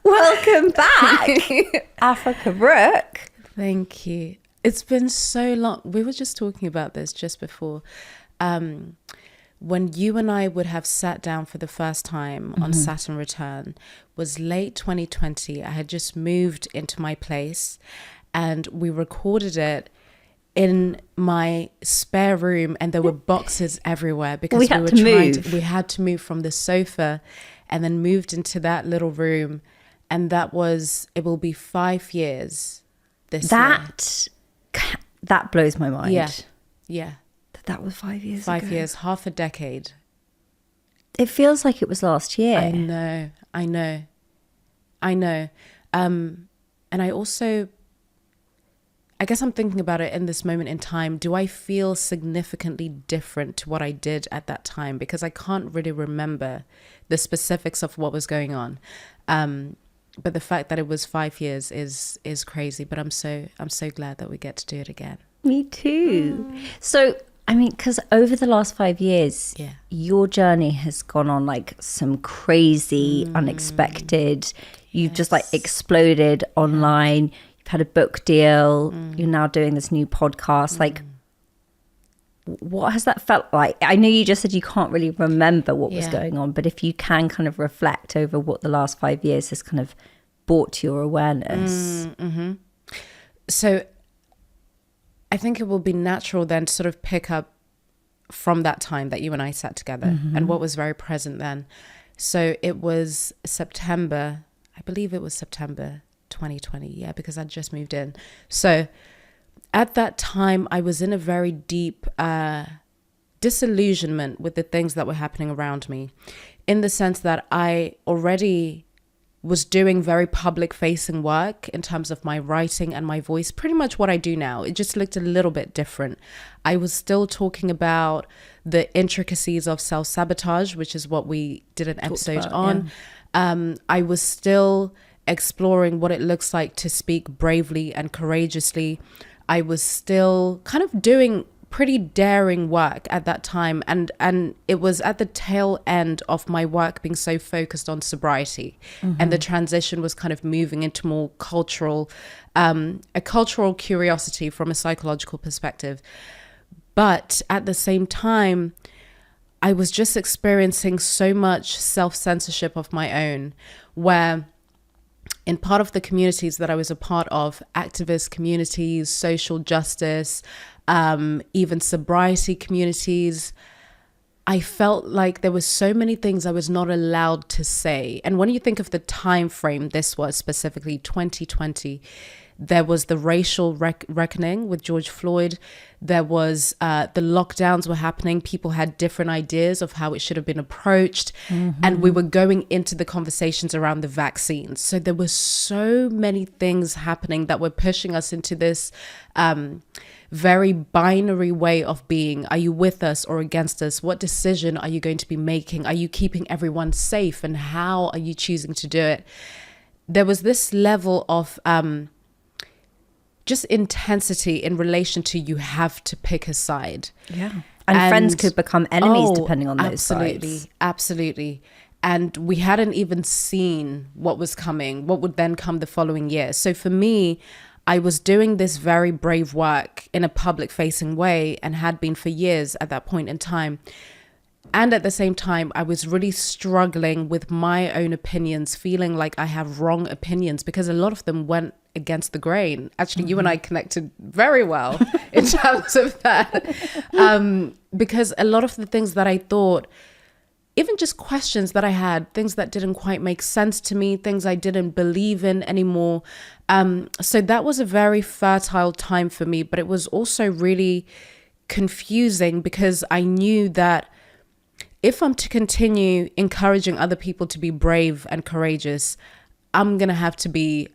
Welcome back, Africa Brooke. Thank you. It's been so long. We were just talking about this just before. When you and I would have sat down for the first time on Saturn Return was late 2020. I had just moved into my place and we recorded it in my spare room, and there were boxes everywhere because we had to move from the sofa and then moved into that little room. And it will be 5 years this year. That blows my mind. Yeah. That was 5 years ago. 5 years, half a decade. It feels like it was last year. I know. And I guess I'm thinking about it in this moment in time. Do I feel significantly different to what I did at that time? Because I can't really remember the specifics of what was going on. But the fact that it was 5 years is crazy. But I'm so glad that we get to do it again. Me too. So, I mean, because over the last 5 years, your journey has gone on like some crazy, unexpected. You've just like exploded online. You've had a book deal. You're now doing this new podcast. Like, what has that felt like? I know you just said you can't really remember what was going on, but if you can kind of reflect over what the last 5 years has kind of brought to your awareness. So I think it will be natural then to sort of pick up from that time that you and I sat together and what was very present then. So it was September, I believe it was September 2020, because I'd just moved in. So at that time, I was in a very deep disillusionment with the things that were happening around me, in the sense that I already was doing very public facing work in terms of my writing and my voice, pretty much what I do now. It just looked a little bit different. I was still talking about the intricacies of self-sabotage, which is what we did an episode on. I was still exploring what it looks like to speak bravely and courageously. I was still kind of doing pretty daring work at that time, and it was at the tail end of my work being so focused on sobriety, and the transition was kind of moving into more cultural, a cultural curiosity from a psychological perspective. But at the same time, I was just experiencing so much self-censorship of my own, where in part of the communities that I was a part of, activist communities, social justice, even sobriety communities, I felt like there were so many things I was not allowed to say. And when you think of the time frame, this was specifically 2020, there was the racial reckoning with George Floyd. There was the lockdowns were happening. People had different ideas of how it should have been approached. And we were going into the conversations around the vaccines. So there were so many things happening that were pushing us into this very binary way of being. Are you with us or against us? What decision are you going to be making? Are you keeping everyone safe? And how are you choosing to do it? There was this level of just intensity in relation to you have to pick a side. And friends could become enemies depending on those sides. Absolutely. And we hadn't even seen what was coming, what would then come the following year. So for me, I was doing this very brave work in a public facing way, and had been for years at that point in time. And at the same time, I was really struggling with my own opinions, feeling like I have wrong opinions because a lot of them went against the grain. Actually, you and I connected very well in terms of that. Because a lot of the things that I thought, even just questions that I had, things that didn't quite make sense to me, things I didn't believe in anymore. So that was a very fertile time for me, but it was also really confusing because I knew that if I'm to continue encouraging other people to be brave and courageous, I'm gonna have to be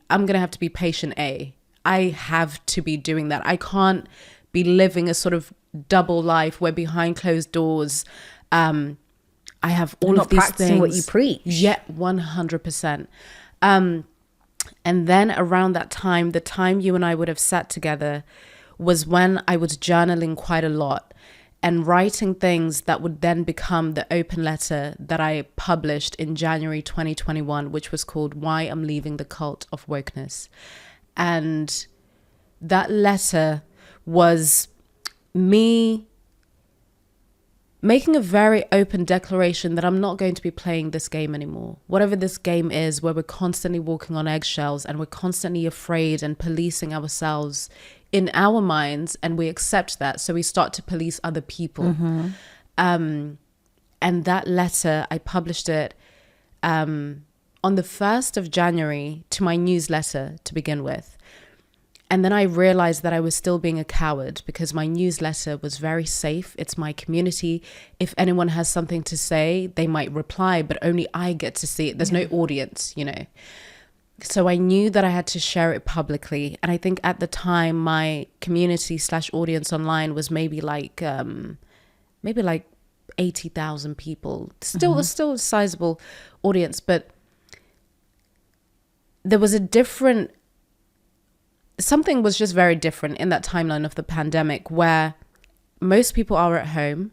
patient A. I have to be doing that. I can't be living a sort of double life where behind closed doors, I have all of these practicing things. What you preach. Yeah, 100%. And then around that time, the time you and I would have sat together was when I was journaling quite a lot. and writing things that would then become the open letter that I published in January 2021, which was called Why I'm Leaving the Cult of Wokeness. And that letter was me making a very open declaration that I'm not going to be playing this game anymore. Whatever this game is, where we're constantly walking on eggshells and we're constantly afraid and policing ourselves in our minds, and we accept that, so we start to police other people. And that letter, I published it on the 1st of January to my newsletter to begin with. And then I realized that I was still being a coward, because my newsletter was very safe. It's my community. If anyone has something to say, they might reply, but only I get to see it. There's no audience, you know. So I knew that I had to share it publicly. And I think at the time, my community / audience online was maybe like 80,000 people. Still a sizable audience, but there was something was just very different in that timeline of the pandemic, where most people are at home.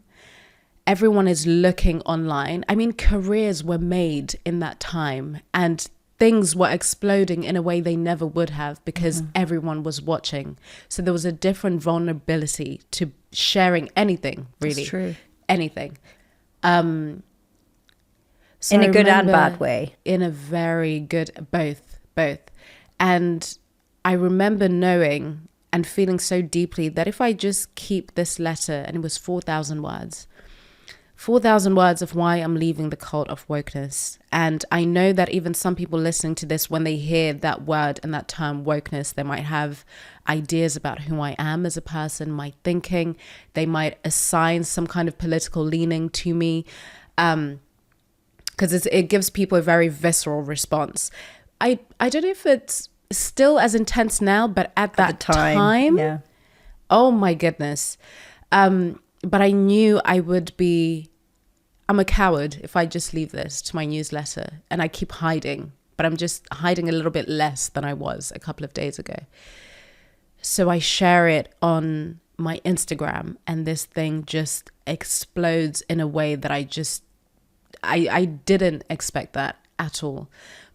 Everyone is looking online. I mean, careers were made in that time, and things were exploding in a way they never would have, because everyone was watching. So there was a different vulnerability to sharing anything, really. That's true. Anything. So in a good and bad way. In a very good, both. And I remember knowing and feeling so deeply that if I just keep this letter, and it was 4,000 words, 4,000 words of why I'm leaving the cult of wokeness. And I know that even some people listening to this, when they hear that word and that term wokeness, they might have ideas about who I am as a person, my thinking. They might assign some kind of political leaning to me, because it gives people a very visceral response. I don't know if it's still as intense now, but at that time, yeah. Oh my goodness. But I knew I'm a coward if I just leave this to my newsletter, and I keep hiding, but I'm just hiding a little bit less than I was a couple of days ago. So I share it on my Instagram, and this thing just explodes in a way that I didn't expect that at all.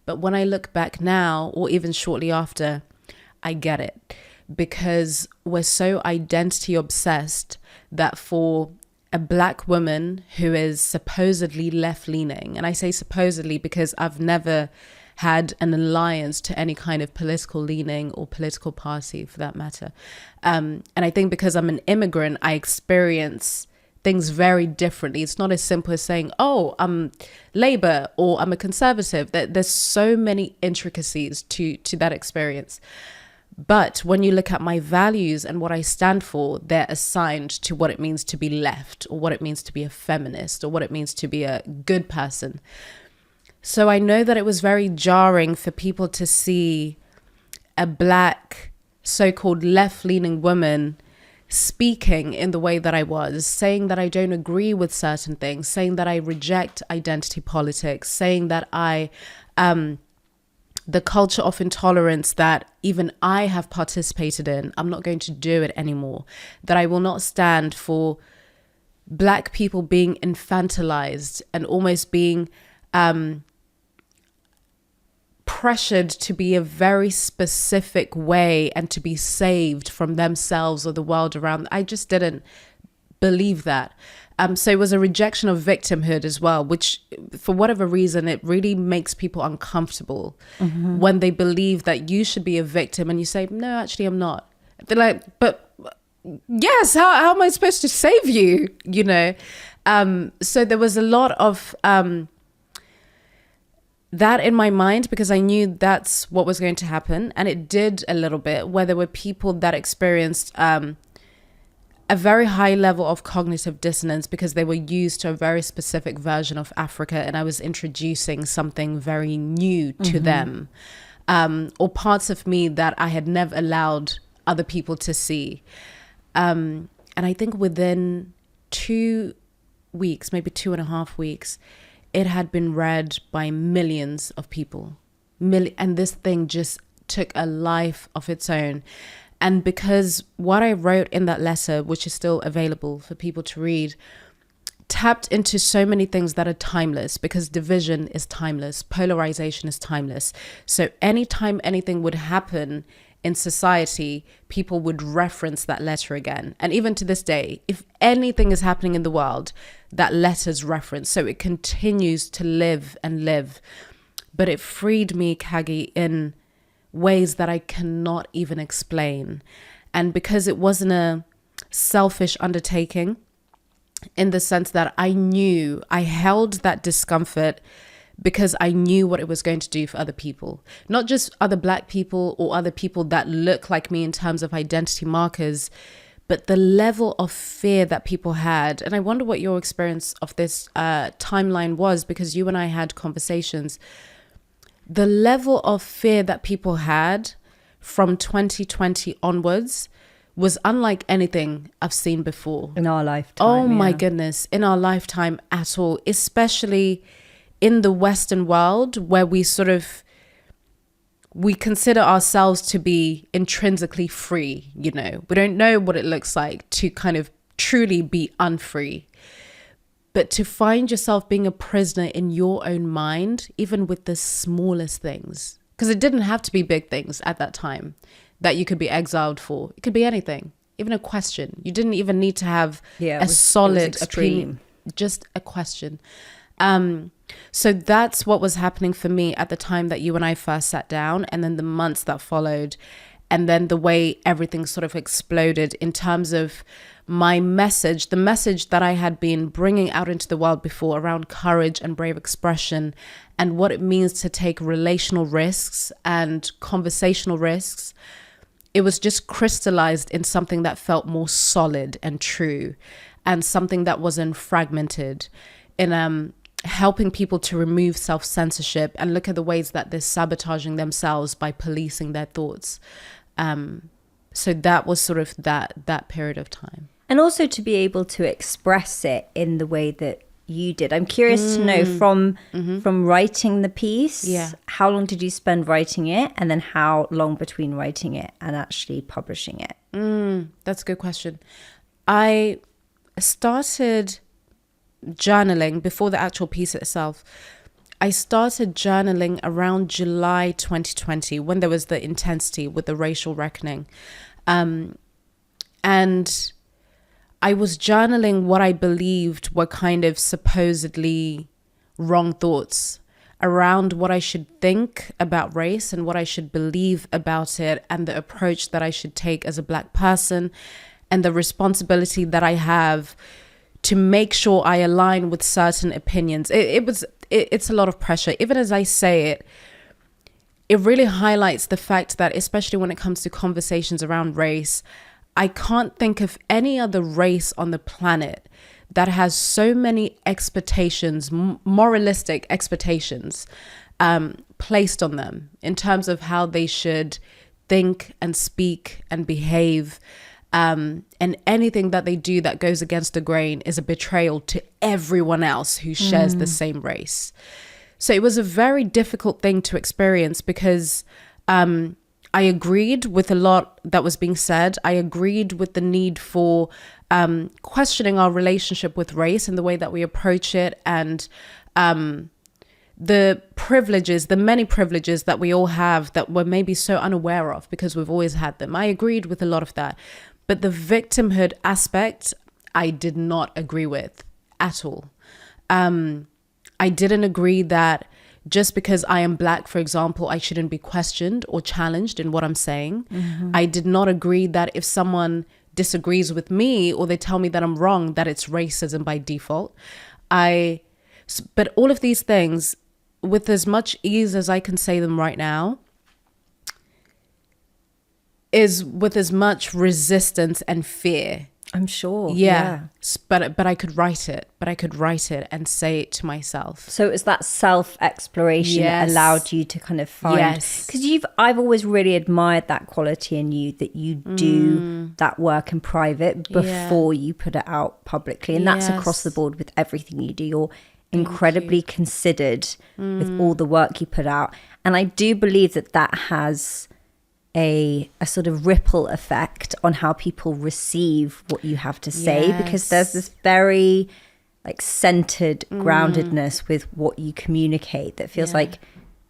But when I look back now, or even shortly after, I get it. Because we're so identity obsessed that for a Black woman who is supposedly left-leaning, and I say supposedly because I've never had an alliance to any kind of political leaning or political party for that matter. And I think because I'm an immigrant, I experience things very differently. It's not as simple as saying, oh, I'm Labour or I'm a conservative. There's so many intricacies to that experience. But when you look at my values and what I stand for, they're assigned to what it means to be left, or what it means to be a feminist, or what it means to be a good person. So I know that it was very jarring for people to see a Black, so-called left-leaning woman speaking in the way that I was, saying that I don't agree with certain things, saying that I reject identity politics, saying that the culture of intolerance that even I have participated in, I'm not going to do it anymore. That I will not stand for Black people being infantilized and almost being pressured to be a very specific way and to be saved from themselves or the world around. I just didn't believe that. So it was a rejection of victimhood as well, which for whatever reason, it really makes people uncomfortable when they believe that you should be a victim and you say, no, actually, I'm not. They're like, but yes, how am I supposed to save you? You know? So there was a lot of that in my mind, because I knew that's what was going to happen. And it did a little bit, where there were people that experienced a very high level of cognitive dissonance because they were used to a very specific version of Africa, and I was introducing something very new to them, or parts of me that I had never allowed other people to see. And I think within 2 weeks, maybe 2.5 weeks, it had been read by millions of people. And this thing just took a life of its own. And because what I wrote in that letter, which is still available for people to read, tapped into so many things that are timeless, because division is timeless, polarization is timeless. So anytime anything would happen in society, people would reference that letter again. And even to this day, if anything is happening in the world, that letter's referenced. So it continues to live and live. But it freed me, Caggie, in ways that I cannot even explain. And because it wasn't a selfish undertaking, in the sense that I knew I held that discomfort because I knew what it was going to do for other people, not just other Black people or other people that look like me in terms of identity markers, but the level of fear that people had. And I wonder what your experience of this timeline was, because you and I had conversations. The level of fear that people had from 2020 onwards was unlike anything I've seen before. In our lifetime. Oh my goodness, in our lifetime at all, especially in the Western world, where we consider ourselves to be intrinsically free, you know. We don't know what it looks like to kind of truly be unfree. But to find yourself being a prisoner in your own mind, even with the smallest things, because it didn't have to be big things at that time that you could be exiled for. It could be anything, even a question. You didn't even need to have a solid opinion, just a question. So that's what was happening for me at the time that you and I first sat down, and then the months that followed, and then the way everything sort of exploded in terms of my message, the message that I had been bringing out into the world before around courage and brave expression and what it means to take relational risks and conversational risks. It was just crystallized in something that felt more solid and true, and something that wasn't fragmented, in helping people to remove self-censorship and look at the ways that they're sabotaging themselves by policing their thoughts. So that was sort of that period of time. And also to be able to express it in the way that you did. I'm curious to know from writing the piece, how long did you spend writing it, and then how long between writing it and actually publishing it? That's a good question. I started journaling before the actual piece itself. I started journaling around July 2020, when there was the intensity with the racial reckoning. And I was journaling what I believed were kind of supposedly wrong thoughts around what I should think about race and what I should believe about it, and the approach that I should take as a Black person, and the responsibility that I have to make sure I align with certain opinions. It's a lot of pressure. Even as I say it, it really highlights the fact that, especially when it comes to conversations around race, I can't think of any other race on the planet that has so many expectations, moralistic expectations, placed on them in terms of how they should think and speak and behave. And anything that they do that goes against the grain is a betrayal to everyone else who shares the same race. So it was a very difficult thing to experience, because I agreed with a lot that was being said. I agreed with the need for questioning our relationship with race and the way that we approach it, and the privileges, the many privileges that we all have that we're maybe so unaware of because we've always had them. I agreed with a lot of that. But the victimhood aspect, I did not agree with at all. I didn't agree that just because I am Black, for example, I shouldn't be questioned or challenged in what I'm saying. I did not agree that if someone disagrees with me or they tell me that I'm wrong, that it's racism by default. But all of these things, with as much ease as I can say them right now, is with as much resistance and fear. I'm sure. Yeah. But I could write it. But I could write it and say it to myself. So it was that self-exploration that allowed you to kind of find... Because I've always really admired that quality in you, that you do that work in private before you put it out publicly. And that's across the board with everything you do. You're incredibly considered with all the work you put out. And I do believe that has a sort of ripple effect on how people receive what you have to say, because there's this very like centered groundedness with what you communicate that feels like,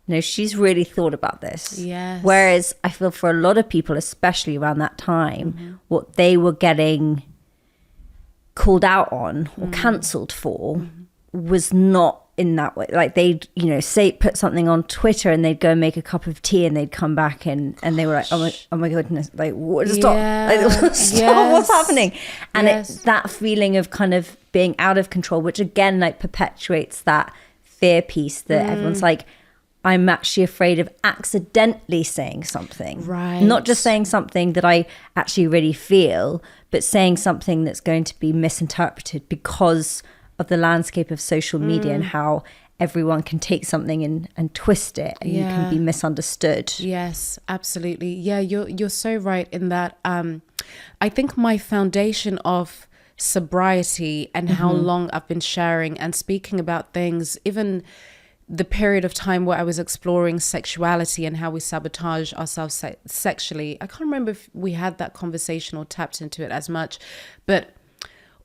you know, she's really thought about this. Yes. Whereas I feel for a lot of people, especially around that time, what they were getting called out on or cancelled for was not in that way. Like they'd, you know, put something on Twitter and they'd go make a cup of tea and they'd come back and they were like, oh my goodness, like what, stop, like, stop, what's happening? And it's that feeling of kind of being out of control, which again like perpetuates that fear piece that everyone's like, I'm actually afraid of accidentally saying something. Right. Not just saying something that I actually really feel, but saying something that's going to be misinterpreted because of the landscape of social media and how everyone can take something and twist it and you can be misunderstood. Yes, absolutely. Yeah, you're so right in that. I think my foundation of sobriety and how long I've been sharing and speaking about things, even the period of time where I was exploring sexuality and how we sabotage ourselves sexually. I can't remember if we had that conversation or tapped into it as much, but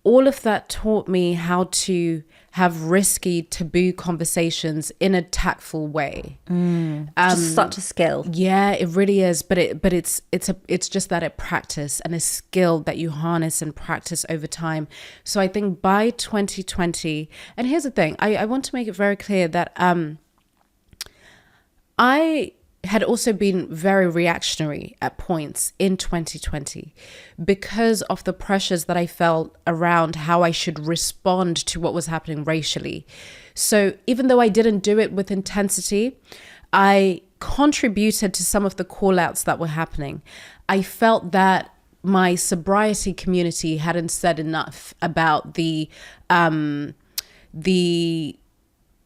all of that taught me how to have risky, taboo conversations in a tactful way. Just such a skill. Yeah, it really is. But it's just that it practice and a skill that you harness and practice over time. So I think by 2020, and here's the thing, I want to make it very clear that I had also been very reactionary at points in 2020 because of the pressures that I felt around how I should respond to what was happening racially. So even though I didn't do it with intensity, I contributed to some of the call outs that were happening. I felt that my sobriety community hadn't said enough about the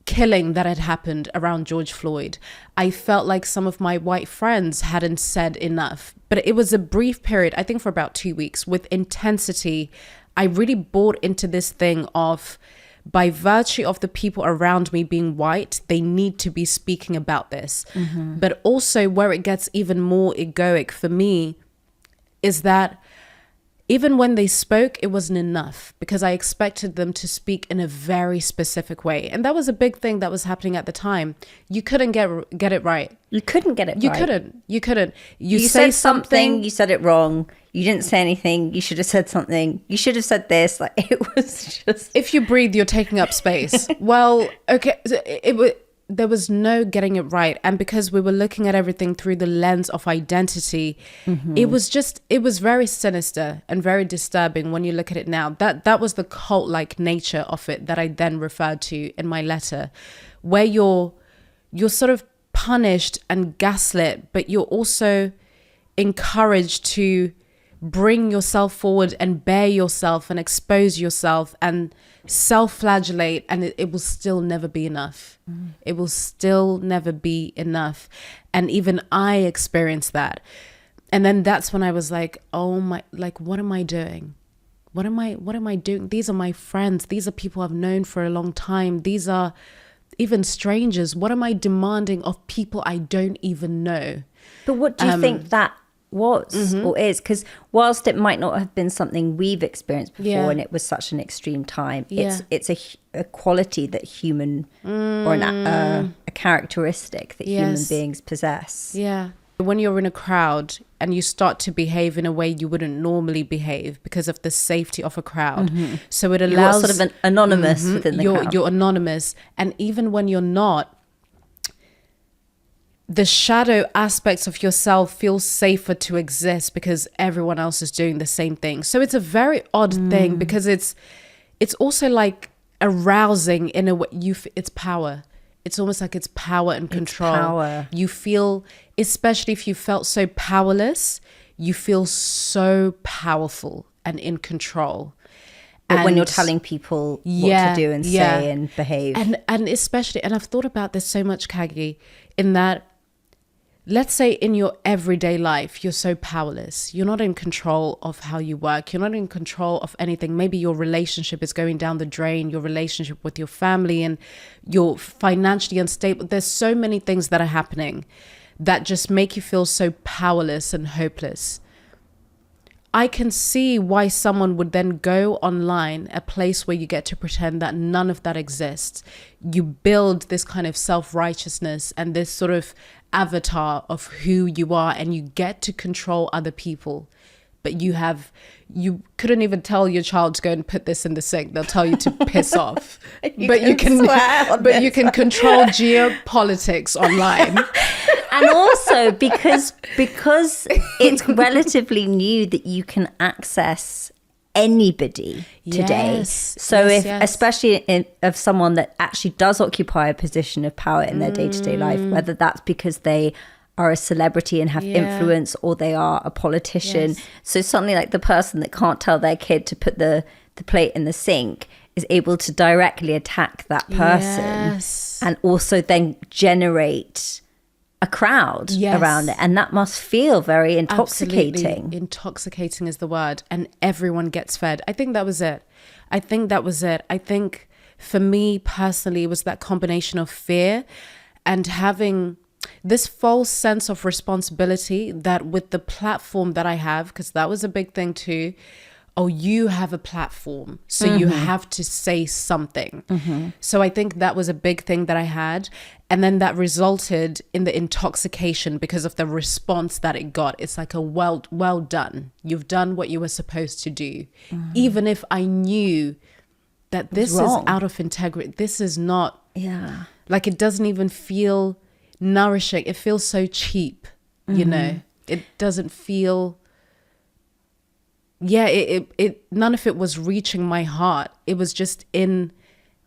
killing that had happened around George Floyd. I felt like some of my white friends hadn't said enough, but it was a brief period, I think for about 2 weeks. With intensity, I really bought into this thing of, by virtue of the people around me being white, they need to be speaking about this. But also where it gets even more egoic for me is that even when they spoke, it wasn't enough because I expected them to speak in a very specific way. And that was a big thing that was happening at the time. You couldn't get it right. You couldn't get it right. You couldn't. You said something, you said it wrong. You didn't say anything. You should have said something. You should have said this. Like, it was just... If you breathe, you're taking up space. Well, okay. There was no getting it right. And because we were looking at everything through the lens of identity, it was very sinister and very disturbing when you look at it now. That was the cult-like nature of it that I then referred to in my letter, where you're sort of punished and gaslit, but you're also encouraged to bring yourself forward and bare yourself and expose yourself and self-flagellate, and it will still never be enough. It will still never be enough. And even I experienced that. And then that's when I was like, oh my, like, what am I doing? What am I doing? These are my friends. These are people I've known for a long time. These are even strangers. What am I demanding of people I don't even know? But what do you think that was or is? Because whilst it might not have been something we've experienced before and it was such an extreme time, it's a quality that human or a characteristic that human beings possess. Yeah. When you're in a crowd and you start to behave in a way you wouldn't normally behave because of the safety of a crowd. So it allows... You're sort of an anonymous within the crowd. You're anonymous. And even when you're not, the shadow aspects of yourself feel safer to exist because everyone else is doing the same thing. So it's a very odd thing because it's also like arousing in a way. It's power. It's almost like it's power and control. Power. You feel, especially if you felt so powerless, you feel so powerful and in control. But when you're telling people what to do and say and behave. And especially, and I've thought about this so much, Caggie, in that, let's say in your everyday life, you're so powerless. You're not in control of how you work. You're not in control of anything. Maybe your relationship is going down the drain, your relationship with your family, and you're financially unstable. There's so many things that are happening that just make you feel so powerless and hopeless. I can see why someone would then go online, a place where you get to pretend that none of that exists. You build this kind of self-righteousness and this sort of avatar of who you are, and you get to control other people. But you couldn't even tell your child to go and put this in the sink. They'll tell you to piss off. You can control geopolitics online. And also because it's relatively new that you can access anybody today. Yes, so yes. Especially of someone that actually does occupy a position of power in their day-to-day life, whether that's because they are a celebrity and have influence, or they are a politician. So suddenly, like, the person that can't tell their kid to put the plate in the sink is able to directly attack that person, and also then generate a crowd around it. And that must feel very intoxicating. Absolutely. Intoxicating is the word. And everyone gets fed. I think that was it. I think for me personally, it was that combination of fear and having this false sense of responsibility that with the platform that I have, because that was a big thing too. Oh, you have a platform, so you have to say something. So I think that was a big thing that I had. And then that resulted in the intoxication because of the response that it got. It's like a well done. You've done what you were supposed to do. Even if I knew that this is out of integrity. This is not, like, it doesn't even feel nourishing. It feels so cheap, you know. It doesn't feel... it none of it was reaching my heart. It was just in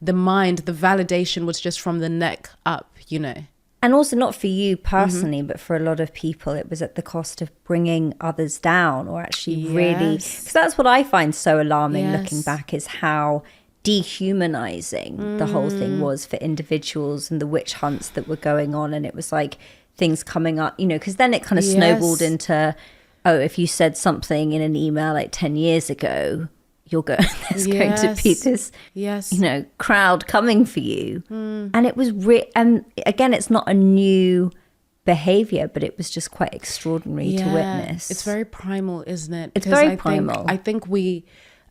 the mind. The validation was just from the neck up, you know. And also not for you personally, but for a lot of people, it was at the cost of bringing others down, or actually really, because that's what I find so alarming looking back, is how dehumanizing the whole thing was for individuals, and the witch hunts that were going on. And it was like things coming up, you know, because then it kind of snowballed into, oh, if you said something in an email like 10 years ago, there's going to be this, you know, crowd coming for you. And it was, and again, it's not a new behavior, but it was just quite extraordinary to witness. It's very primal, isn't it? It's very primal. I think we,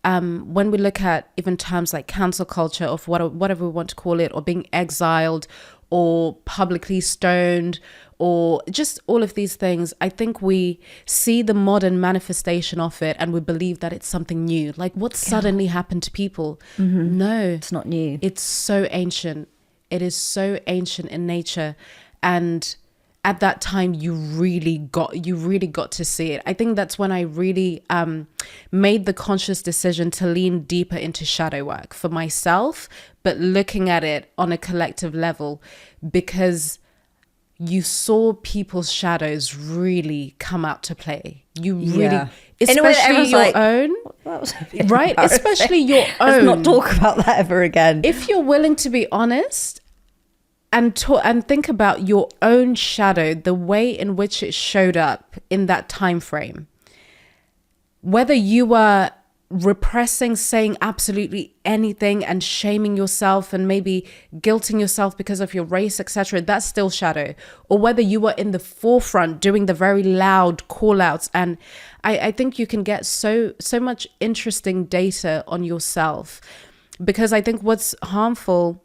when we look at even terms like cancel culture, of whatever we want to call it, or being exiled, or publicly stoned, or just all of these things, I think we see the modern manifestation of it and we believe that it's something new. Like, what suddenly happened to people? No, it's not new. It's so ancient. It is so ancient in nature. And at that time, you really got to see it. I think that's when I really made the conscious decision to lean deeper into shadow work for myself, but looking at it on a collective level, because you saw people's shadows really come out to play. You really, especially your own, right? Especially your own. Let's not talk about that ever again. If you're willing to be honest and think about your own shadow, the way in which it showed up in that time frame, whether you were repressing, saying absolutely anything and shaming yourself and maybe guilting yourself because of your race, etc., that's still shadow. Or whether you were in the forefront doing the very loud call outs. And I think you can get so much interesting data on yourself, because I think what's harmful,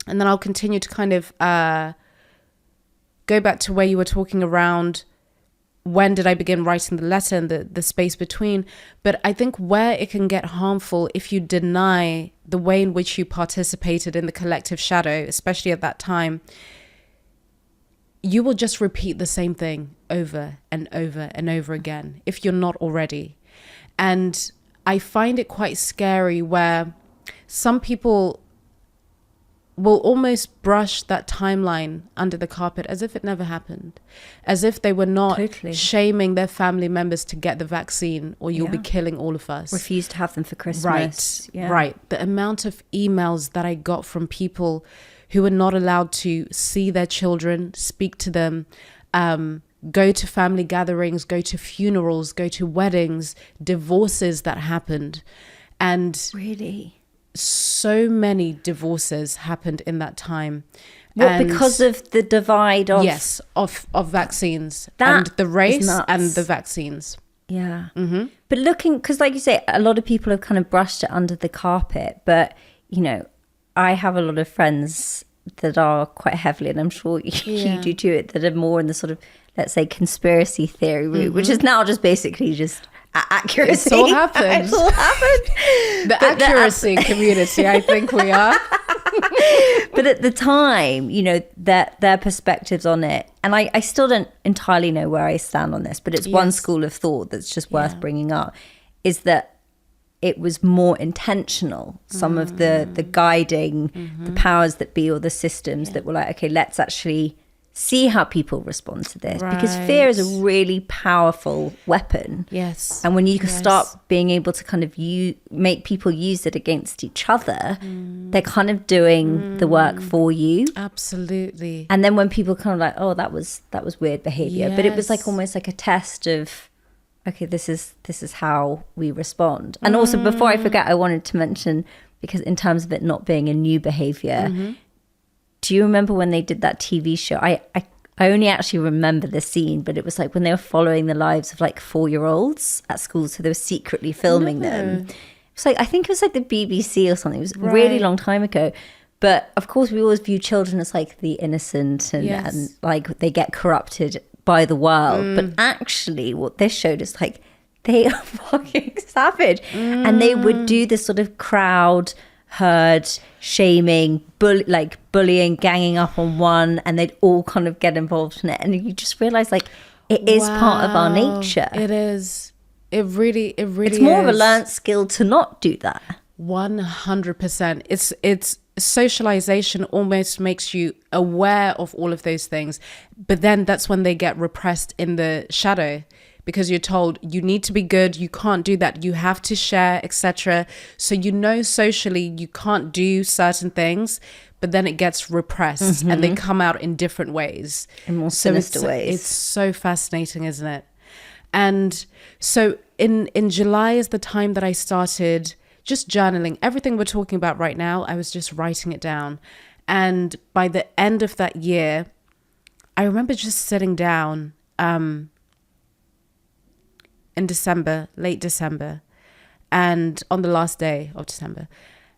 and then I'll continue to kind of go back to where you were talking around when did I begin writing the letter and the space between. But I think where it can get harmful, if you deny the way in which you participated in the collective shadow, especially at that time, you will just repeat the same thing over and over and over again, if you're not already. And I find it quite scary where some people will almost brush that timeline under the carpet as if it never happened, as if they were not shaming their family members to get the vaccine, or you'll be killing all of us. Refuse to have them for Christmas. Right. The amount of emails that I got from people who were not allowed to see their children, speak to them, go to family gatherings, go to funerals, go to weddings, divorces that happened. And really, so many divorces happened in that time. Because of the divide of... Yes, of vaccines. That and the race is nuts. and the vaccines. Yeah. Mm-hmm. But looking, because like you say, a lot of people have kind of brushed it under the carpet. But, you know, I have a lot of friends that are quite heavily, and I'm sure you do too, that are more in the sort of, let's say, conspiracy theory route, which is now just basically just accuracy. It's all happened. It's all happened. The accuracy community, I think we are. But at the time, you know, their perspectives on it, and I still don't entirely know where I stand on this, but it's one school of thought that's just worth bringing up, is that it was more intentional. Some of the guiding, the powers that be, or the systems that were like, okay, let's actually see how people respond to this. Because fear is a really powerful weapon. Yes. And when you start being able to kind of make people use it against each other, they're kind of doing the work for you. Absolutely. And then when people kind of like, oh, that was weird behavior. But it was like almost like a test of, okay, this is how we respond. And also, before I forget, I wanted to mention, because in terms of it not being a new behavior, do you remember when they did that TV show? I only actually remember the scene, but it was like when they were following the lives of like 4-year-olds at school. So they were secretly filming them. It was like, I think it was like the BBC or something. It was a really long time ago. But of course, we always view children as like the innocent and like they get corrupted by the world. But actually what this showed is like they are fucking savage. And they would do this sort of crowd herd shaming, bullying, ganging up on one, and they'd all kind of get involved in it. And you just realize like it is part of our nature. It is. It really it's more of a learned skill to not do that. 100%. It's socialization almost makes you aware of all of those things, but then that's when they get repressed in the shadow, because you're told you need to be good, you can't do that, you have to share, etc. So you know socially you can't do certain things, but then it gets repressed and they come out in different ways, in more sinister ways. It's so fascinating, isn't it? And so in July is the time that I started just journaling. Everything we're talking about right now, I was just writing it down. And by the end of that year, I remember just sitting down in December, late December, and on the last day of December.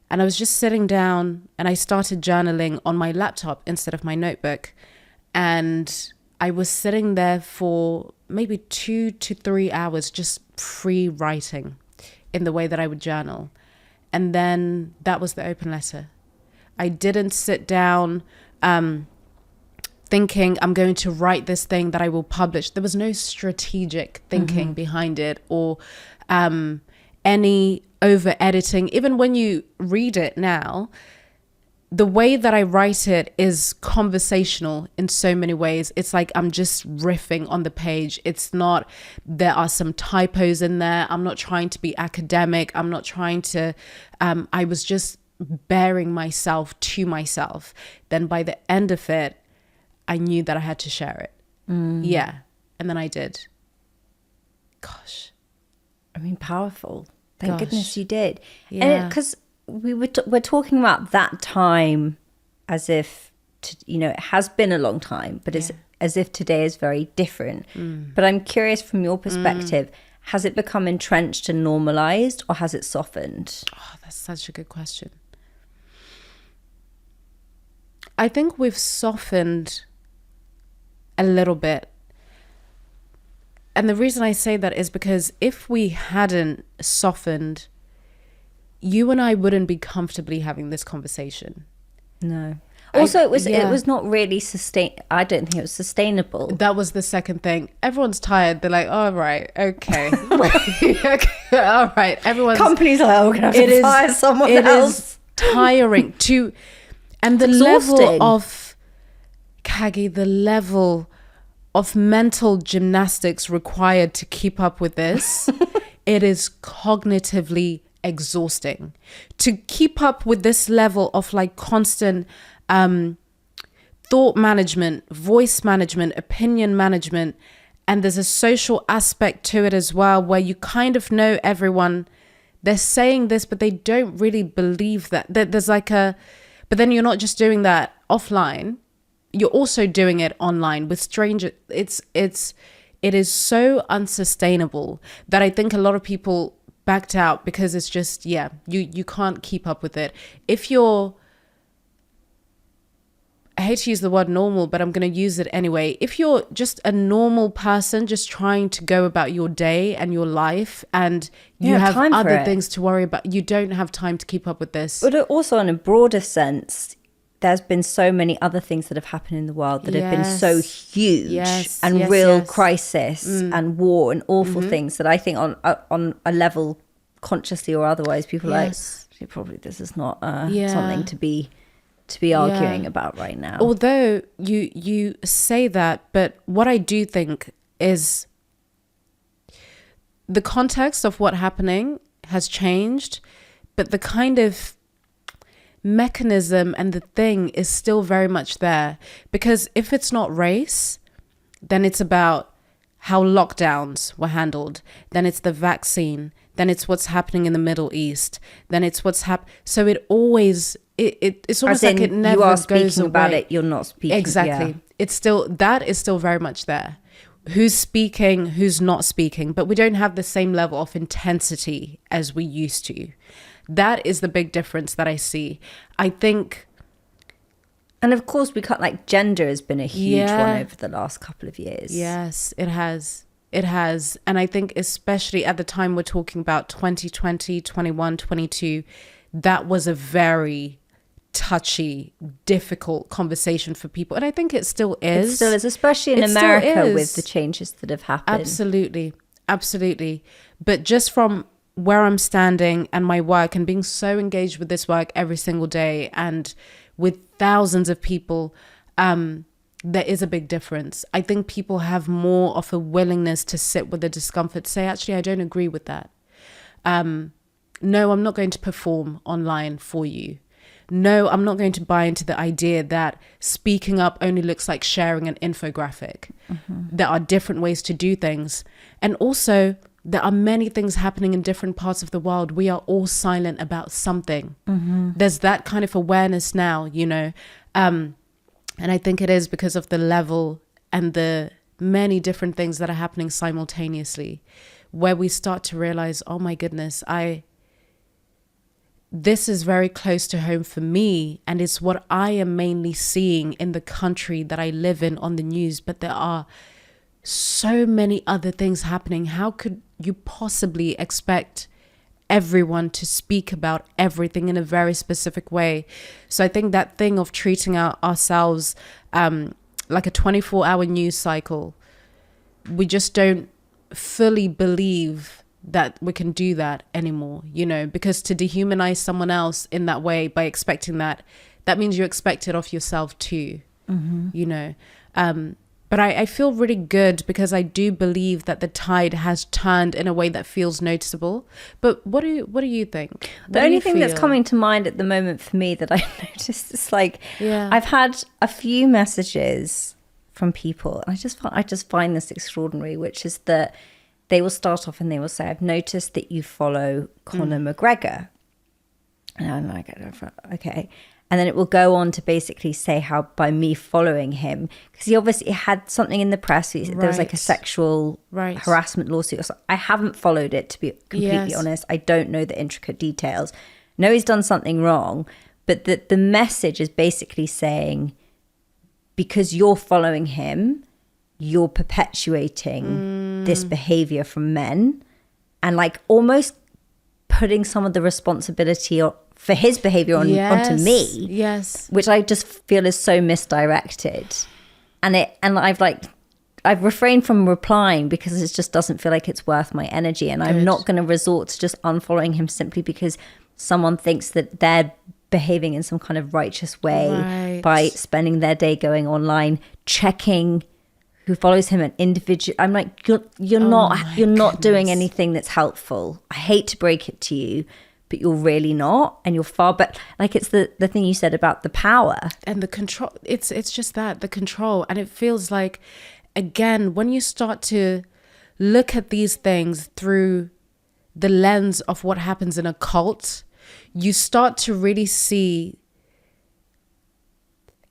And I was just sitting down and I started journaling on my laptop instead of my notebook. And I was sitting there for maybe 2 to 3 hours, just free writing in the way that I would journal. And then that was the open letter. I didn't sit down thinking I'm going to write this thing that I will publish. There was no strategic thinking behind it, or any over editing. Even when you read it now, the way that I write it is conversational in so many ways. It's like I'm just riffing on the page. It's not, there are some typos in there. I'm not trying to be academic. I'm not trying to, I was just bearing myself to myself. Then by the end of it, I knew that I had to share it. Yeah. And then I did. Gosh. I mean, powerful. Thank goodness you did. Yeah. And because we're talking about that time as if, it has been a long time, but it's as if today is very different. But I'm curious from your perspective, has it become entrenched and normalized, or has it softened? Oh, that's such a good question. I think we've softened a little bit. And the reason I say that is because if we hadn't softened, you and I wouldn't be comfortably having this conversation. No. Also, it was not really I don't think it was sustainable. That was the second thing. Everyone's tired. They're like, all right, okay. Okay, all right. Companies are like, oh, we're going to have to fire someone else. It is tiring to, and the level of, Caggie, the level of mental gymnastics required to keep up with this, it is cognitively exhausting. To keep up with this level of like constant thought management, voice management, opinion management, and there's a social aspect to it as well, where you kind of know everyone, they're saying this, but they don't really believe that. There's like but then you're not just doing that offline, you're also doing it online with strangers. It is so unsustainable that I think a lot of people backed out because it's just, you can't keep up with it. If you're, I hate to use the word normal, but I'm going to use it anyway. If you're just a normal person, just trying to go about your day and your life, and you have other things to worry about, you don't have time to keep up with this. But also in a broader sense, there's been so many other things that have happened in the world that have been so huge and real crisis and war and awful things that I think on a level, consciously or otherwise, people are like, probably this is not something to be arguing about right now. Although you say that, but what I do think is the context of what happening has changed, but the kind of mechanism and the thing is still very much there. Because if it's not race, then it's about how lockdowns were handled, then it's the vaccine, then it's what's happening in the Middle East, then it's what's so it always it's almost like it never you are goes speaking away. About it, you're not speaking. Exactly. It's still, that is still very much there. Who's speaking, who's not speaking, but we don't have the same level of intensity as we used to. That is the big difference that I see. I think, and of course we can't, like, gender has been a huge one over the last couple of years. Yes, it has. It has. And I think especially at the time we're talking about 2020, 21, 22, that was a very touchy, difficult conversation for people. And I think it still is. It still is, especially in America with the changes that have happened. Absolutely. Absolutely. But just from where I'm standing and my work and being so engaged with this work every single day and with thousands of people, there is a big difference. I think people have more of a willingness to sit with the discomfort, say, actually, I don't agree with that. No, I'm not going to perform online for you. No, I'm not going to buy into the idea that speaking up only looks like sharing an infographic. There are different ways to do things. And also, there are many things happening in different parts of the world. We are all silent about something. There's that kind of awareness now, you know. And I think it is because of the level and the many different things that are happening simultaneously, where we start to realize, oh my goodness, this is very close to home for me, and it's what I am mainly seeing in the country that I live in on the news. But there are so many other things happening. How could you possibly expect everyone to speak about everything in a very specific way? So I think that thing of treating ourselves like a 24-hour news cycle, we just don't fully believe that we can do that anymore, you know, because to dehumanize someone else in that way by expecting that means you expect it of yourself too, you know. But I feel really good because I do believe that the tide has turned in a way that feels noticeable. But what do you think? The only thing that's coming to mind at the moment for me that I noticed is like, I've had a few messages from people, and I just find this extraordinary, which is that they will start off and they will say, I've noticed that you follow Conor McGregor. And I'm like, okay. And then it will go on to basically say how by me following him, because he obviously had something in the press. There was like a sexual harassment lawsuit or something. I haven't followed it, to be completely honest. I don't know the intricate details. No, he's done something wrong. But the message is basically saying, because you're following him, you're perpetuating this behavior from men, and like almost putting some of the responsibility for his behavior onto me, which I just feel is so misdirected. And I've refrained from replying because it just doesn't feel like it's worth my energy, and I'm not going to resort to just unfollowing him simply because someone thinks that they're behaving in some kind of righteous way by spending their day going online checking who follows him, an individual. I'm like, you're not doing anything that's helpful. I hate to break it to you, but you're really not, and you're far. But like, it's the thing you said about the power and the control. It's just that, the control, and it feels like, again, when you start to look at these things through the lens of what happens in a cult, you start to really see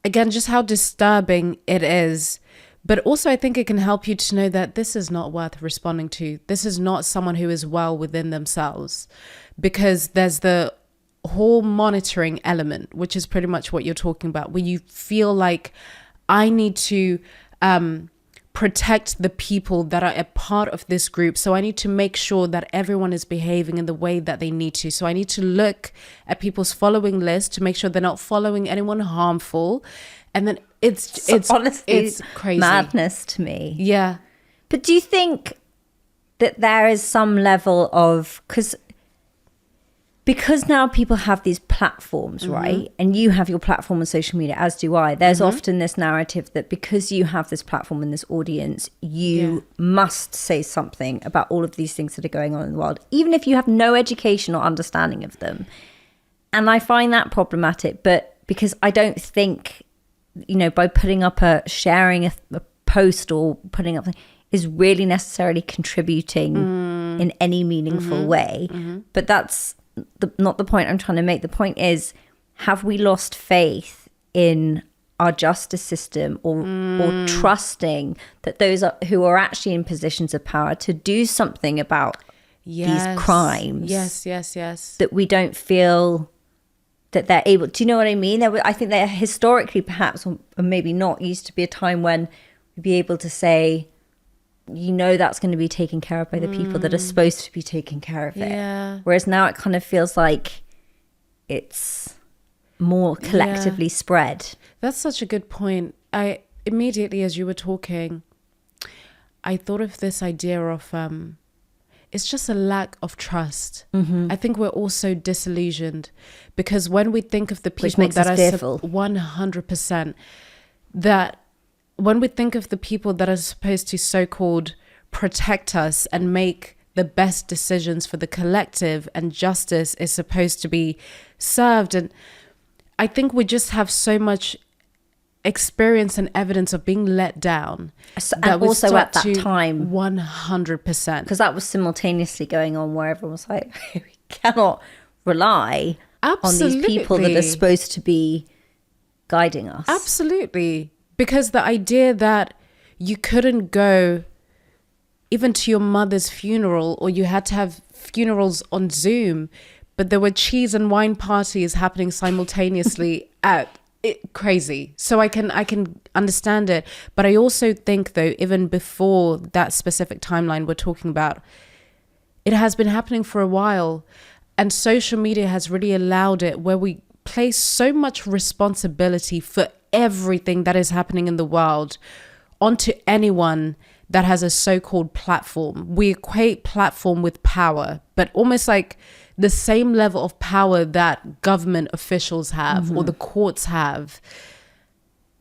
again, just how disturbing it is. But also, I think it can help you to know that this is not worth responding to. This is not someone who is well within themselves, because there's the whole monitoring element, which is pretty much what you're talking about, where you feel like I need to protect the people that are a part of this group. So I need to make sure that everyone is behaving in the way that they need to. So I need to look at people's following list to make sure they're not following anyone harmful. And then it's honestly, it's crazy madness to me. Yeah. But do you think that there is some level of, because now people have these platforms, right? And you have your platform on social media, as do I. There's often this narrative that because you have this platform and this audience, you must say something about all of these things that are going on in the world, even if you have no education or understanding of them. And I find that problematic, but because I don't think, by putting up sharing a post or putting up is really necessarily contributing in any meaningful way. But that's not the point I'm trying to make. The point is, have we lost faith in our justice system or trusting that those who are actually in positions of power to do something about these crimes? Yes. That we don't feel that they're able. Do you know what I mean? I think that historically, perhaps, or maybe not, used to be a time when we'd be able to say, that's going to be taken care of by the people that are supposed to be taking care of it. Yeah. Whereas now it kind of feels like it's more collectively spread. That's such a good point. I immediately, as you were talking, I thought of this idea of it's just a lack of trust. I think we're also disillusioned because when we think of the people that are fearful. 100%, that when we think of the people that are supposed to so-called protect us and make the best decisions for the collective, and justice is supposed to be served, and I think we just have so much experience and evidence of being let down. And also at that time, 100%. Because that was simultaneously going on where everyone was like, we cannot rely on these people that are supposed to be guiding us. Absolutely. Because the idea that you couldn't go even to your mother's funeral, or you had to have funerals on Zoom, but there were cheese and wine parties happening simultaneously crazy. So I can understand it. But I also think, though, even before that specific timeline we're talking about, it has been happening for a while. And social media has really allowed it, where we place so much responsibility for everything that is happening in the world onto anyone that has a so-called platform. We equate platform with power, but almost like the same level of power that government officials have or the courts have.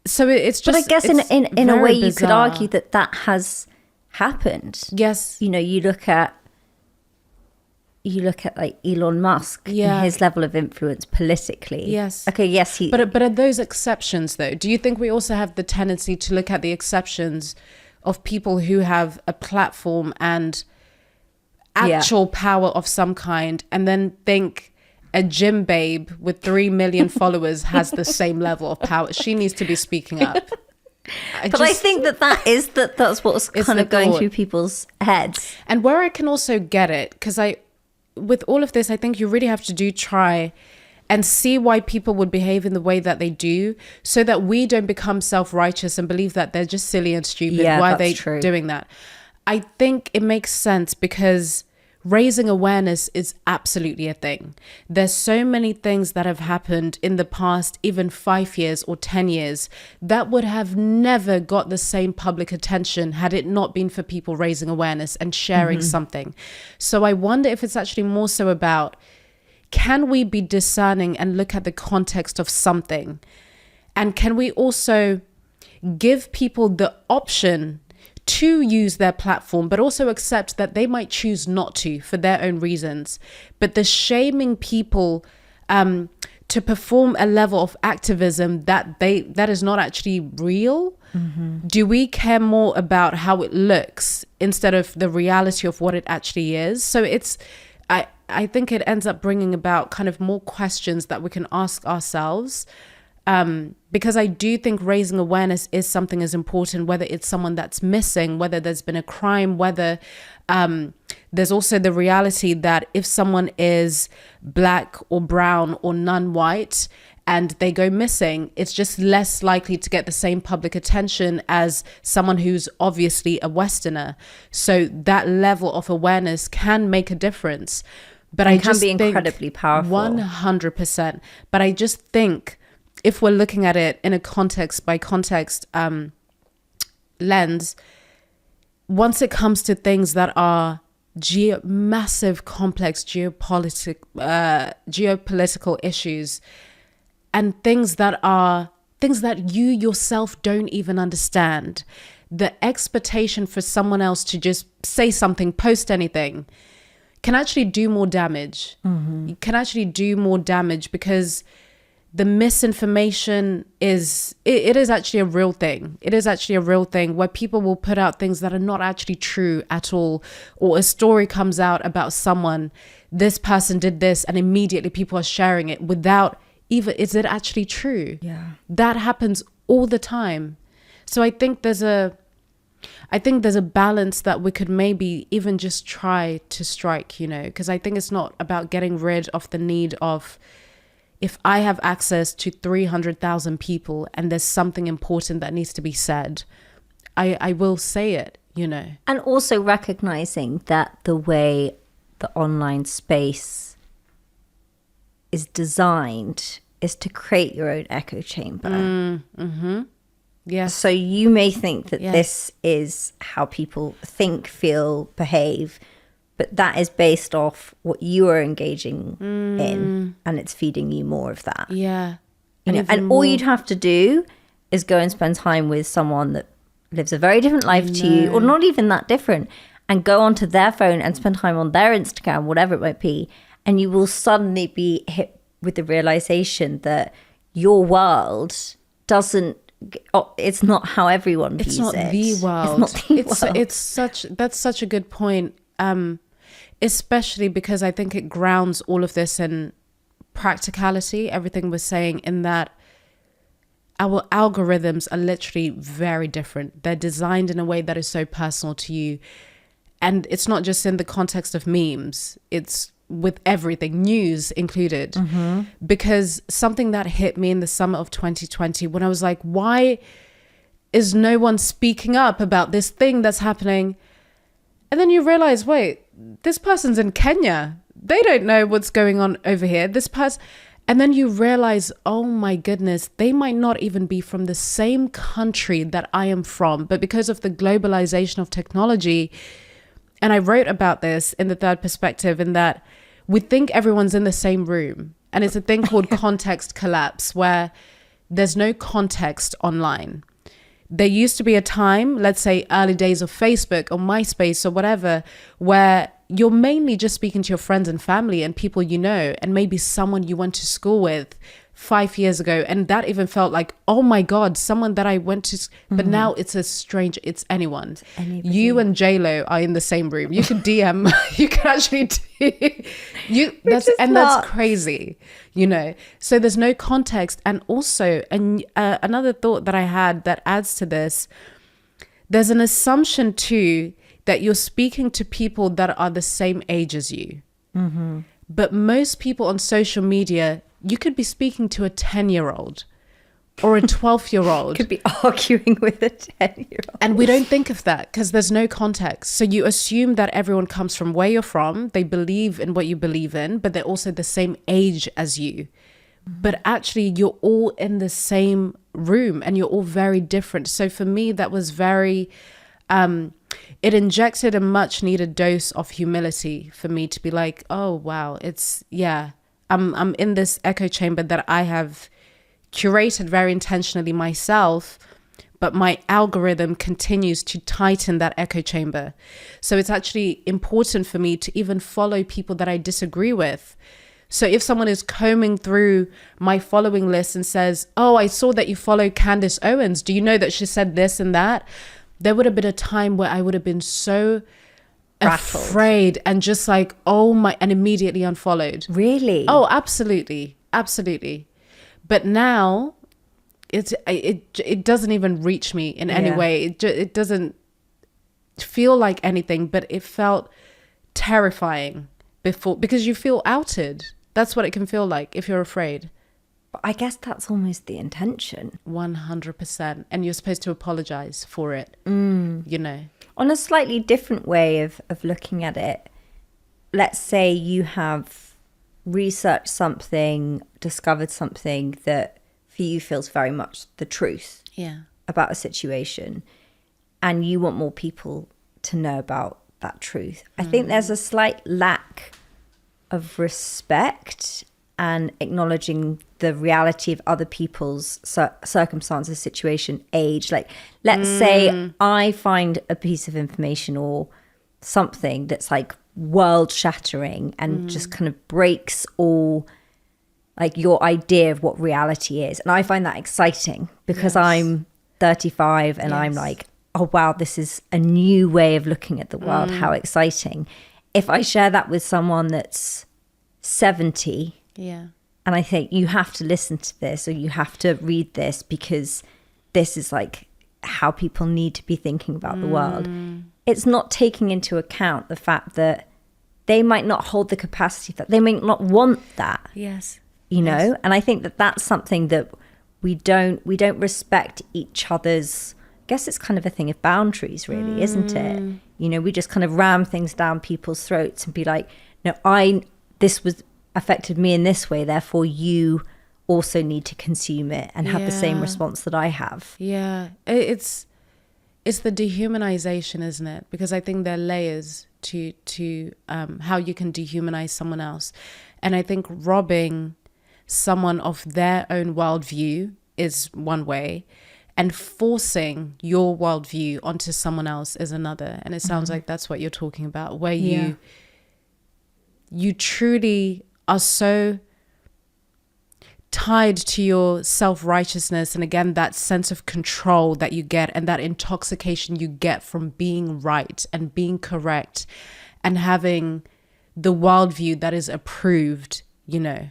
So it's just, but I guess in a way you could argue that has happened. Yes. You look at like Elon Musk and his level of influence politically. Yes. Okay, yes. But are those exceptions, though? Do you think we also have the tendency to look at the exceptions of people who have a platform and actual power of some kind, and then think a gym babe with 3 million followers has the same level of power? She needs to be speaking up. I think that's what's kind of going through people's heads. And where I can also get it, because with all of this, I think you really have to try and see why people would behave in the way that they do, so that we don't become self-righteous and believe that they're just silly and stupid. Why are they doing that? I think it makes sense because raising awareness is absolutely a thing. There's so many things that have happened in the past, even 5 years or 10 years, that would have never got the same public attention had it not been for people raising awareness and sharing something. So I wonder if it's actually more so about, can we be discerning and look at the context of something? And can we also give people the option to use their platform, but also accept that they might choose not to for their own reasons? But the shaming people to perform a level of activism that is not actually real. Do we care more about how it looks instead of the reality of what it actually is? So I think it ends up bringing about kind of more questions that we can ask ourselves. Because I do think raising awareness is something as important, whether it's someone that's missing, whether there's been a crime, whether there's also the reality that if someone is black or brown or non-white and they go missing, it's just less likely to get the same public attention as someone who's obviously a Westerner. So that level of awareness can make a difference. But I just think can be incredibly powerful. 100%. But I just think if we're looking at it in a context by context lens, once it comes to things that are massive, complex geopolitical issues, and things that you yourself don't even understand, the expectation for someone else to just say something, post anything, can actually do more damage. It can actually do more damage because the misinformation is actually a real thing. It is actually a real thing where people will put out things that are not actually true at all. Or a story comes out about someone, this person did this, and immediately people are sharing it without even, is it actually true? Yeah. That happens all the time. So I think there's a balance that we could maybe even just try to strike, because I think it's not about getting rid of the need of, if I have access to 300,000 people and there's something important that needs to be said, I will say it, And also recognizing that the way the online space is designed is to create your own echo chamber. Yes. So you may think that this is how people think, feel, behave, but that is based off what you are engaging in, and it's feeding you more of that. Yeah. And all you'd have to do is go and spend time with someone that lives a very different life to you, or not even that different, and go onto their phone and spend time on their Instagram, whatever it might be, and you will suddenly be hit with the realization that your world it's not how everyone views it. It's not the world. It's not the world. That's such a good point. Especially because I think it grounds all of this in practicality, everything we're saying, in that our algorithms are literally very different. They're designed in a way that is so personal to you. And it's not just in the context of memes, it's with everything, news included. Because something that hit me in the summer of 2020, when I was like, why is no one speaking up about this thing that's happening? And then you realize, wait, this person's in Kenya. They don't know what's going on over here. And then you realize, oh my goodness, they might not even be from the same country that I am from. But because of the globalization of technology, and I wrote about this in the third perspective, in that we think everyone's in the same room. And it's a thing called context collapse, where there's no context online. There used to be a time, let's say early days of Facebook or MySpace or whatever, where you're mainly just speaking to your friends and family and people you know, and maybe someone you went to school with 5 years ago. And that even felt like, oh my God, someone that I went to, but now it's a stranger, it's anyone. You and J-Lo are in the same room. You can DM, you can actually that's crazy, so there's no context. And also, another thought that I had that adds to this, there's an assumption too that you're speaking to people that are the same age as you. But most people on social media, you could be speaking to a 10-year-old or a 12-year-old. Could be arguing with a 10-year-old. And we don't think of that because there's no context. So you assume that everyone comes from where you're from. They believe in what you believe in, but they're also the same age as you. But actually, you're all in the same room and you're all very different. So for me, that was very... it injected a much needed dose of humility for me to be like, oh, wow, I'm in this echo chamber that I have curated very intentionally myself, but my algorithm continues to tighten that echo chamber. So it's actually important for me to even follow people that I disagree with. So if someone is combing through my following list and says, oh, I saw that you follow Candace Owens. Do you know that she said this and that? There would have been a time where I would have been so rattled, afraid, and just like, oh my, and immediately unfollowed. Really? Oh, absolutely. Absolutely. But now it doesn't even reach me in any way. It doesn't feel like anything, but it felt terrifying before, because you feel outed. That's what it can feel like if you're afraid. But I guess that's almost the intention. 100%. And you're supposed to apologize for it, you know. On a slightly different way of looking at it, let's say you have researched something, discovered something that for you feels very much the truth about a situation, and you want more people to know about that truth. I think there's a slight lack of respect and acknowledging the reality of other people's circumstances, situation, age. Like, let's say I find a piece of information or something that's like world shattering and just kind of breaks all like your idea of what reality is. And I find that exciting because I'm 35 and I'm like, oh wow, this is a new way of looking at the world. How exciting. If I share that with someone that's 70, and I think you have to listen to this or you have to read this because this is like how people need to be thinking about the world. It's not taking into account the fact that they might not hold the capacity, that they may not want that. You know? And I think that that's something that we don't respect each other's, I guess it's kind of a thing of boundaries really, isn't it? You know, we just kind of ram things down people's throats and be like, no, this was affected me in this way, therefore you also need to consume it and have the same response that I have. It's the dehumanization, isn't it? Because I think there are layers to how you can dehumanize someone else. And I think robbing someone of their own worldview is one way, and forcing your worldview onto someone else is another. And it sounds like that's what you're talking about, where you truly are so tied to your self-righteousness, and again that sense of control that you get and that intoxication you get from being right and being correct and having the worldview that is approved, you know,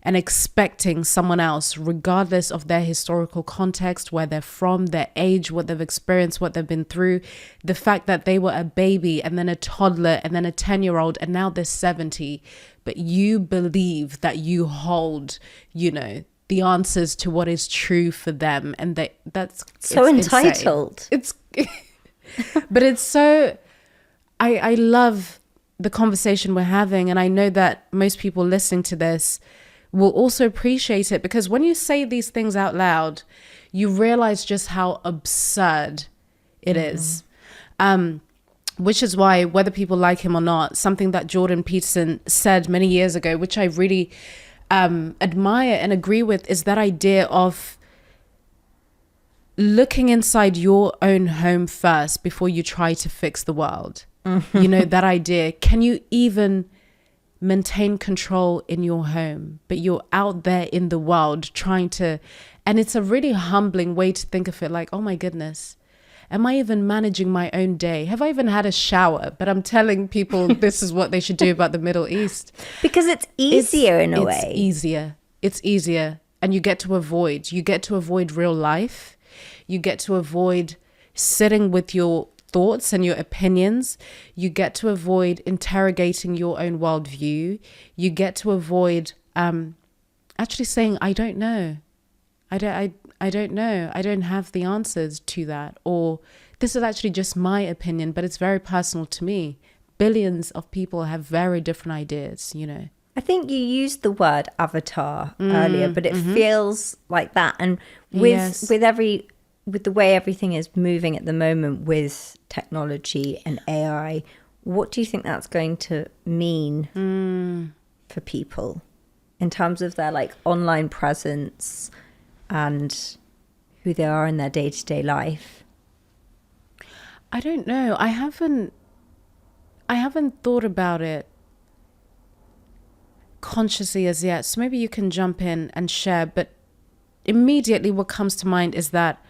and expecting someone else, regardless of their historical context, where they're from, their age, what they've experienced, what they've been through, the fact that they were a baby and then a toddler and then a 10-year-old and now they're 70, but you believe that you hold, you know, the answers to what is true for them. And that's so entitled. Insane. It's, but it's so, I love the conversation we're having. And I know that most people listening to this will also appreciate it, because when you say these things out loud, you realize just how absurd it is. Which is why, whether people like him or not, something that Jordan Peterson said many years ago, which I really admire and agree with, is that idea of looking inside your own home first before you try to fix the world. You know, that idea. Can you even maintain control in your home, but you're out there in the world trying to, and it's a really humbling way to think of it, like, oh my goodness, am I even managing my own day? Have I even had a shower? But I'm telling people this is what they should do about the Middle East. Because it's easier in a way. It's easier. And you get to avoid real life. You get to avoid sitting with your thoughts and your opinions. You get to avoid interrogating your own worldview. You get to avoid actually saying, I don't know. I don't know. I don't have the answers to that. Or this is actually just my opinion, but it's very personal to me. Billions of people have very different ideas, you know. I think you used the word avatar earlier, but it feels like that. And with the way everything is moving at the moment with technology and AI, what do you think that's going to mean for people in terms of their like online presence and who they are in their day-to-day life? I don't know. I haven't thought about it consciously as yet. So maybe you can jump in and share. But immediately what comes to mind is that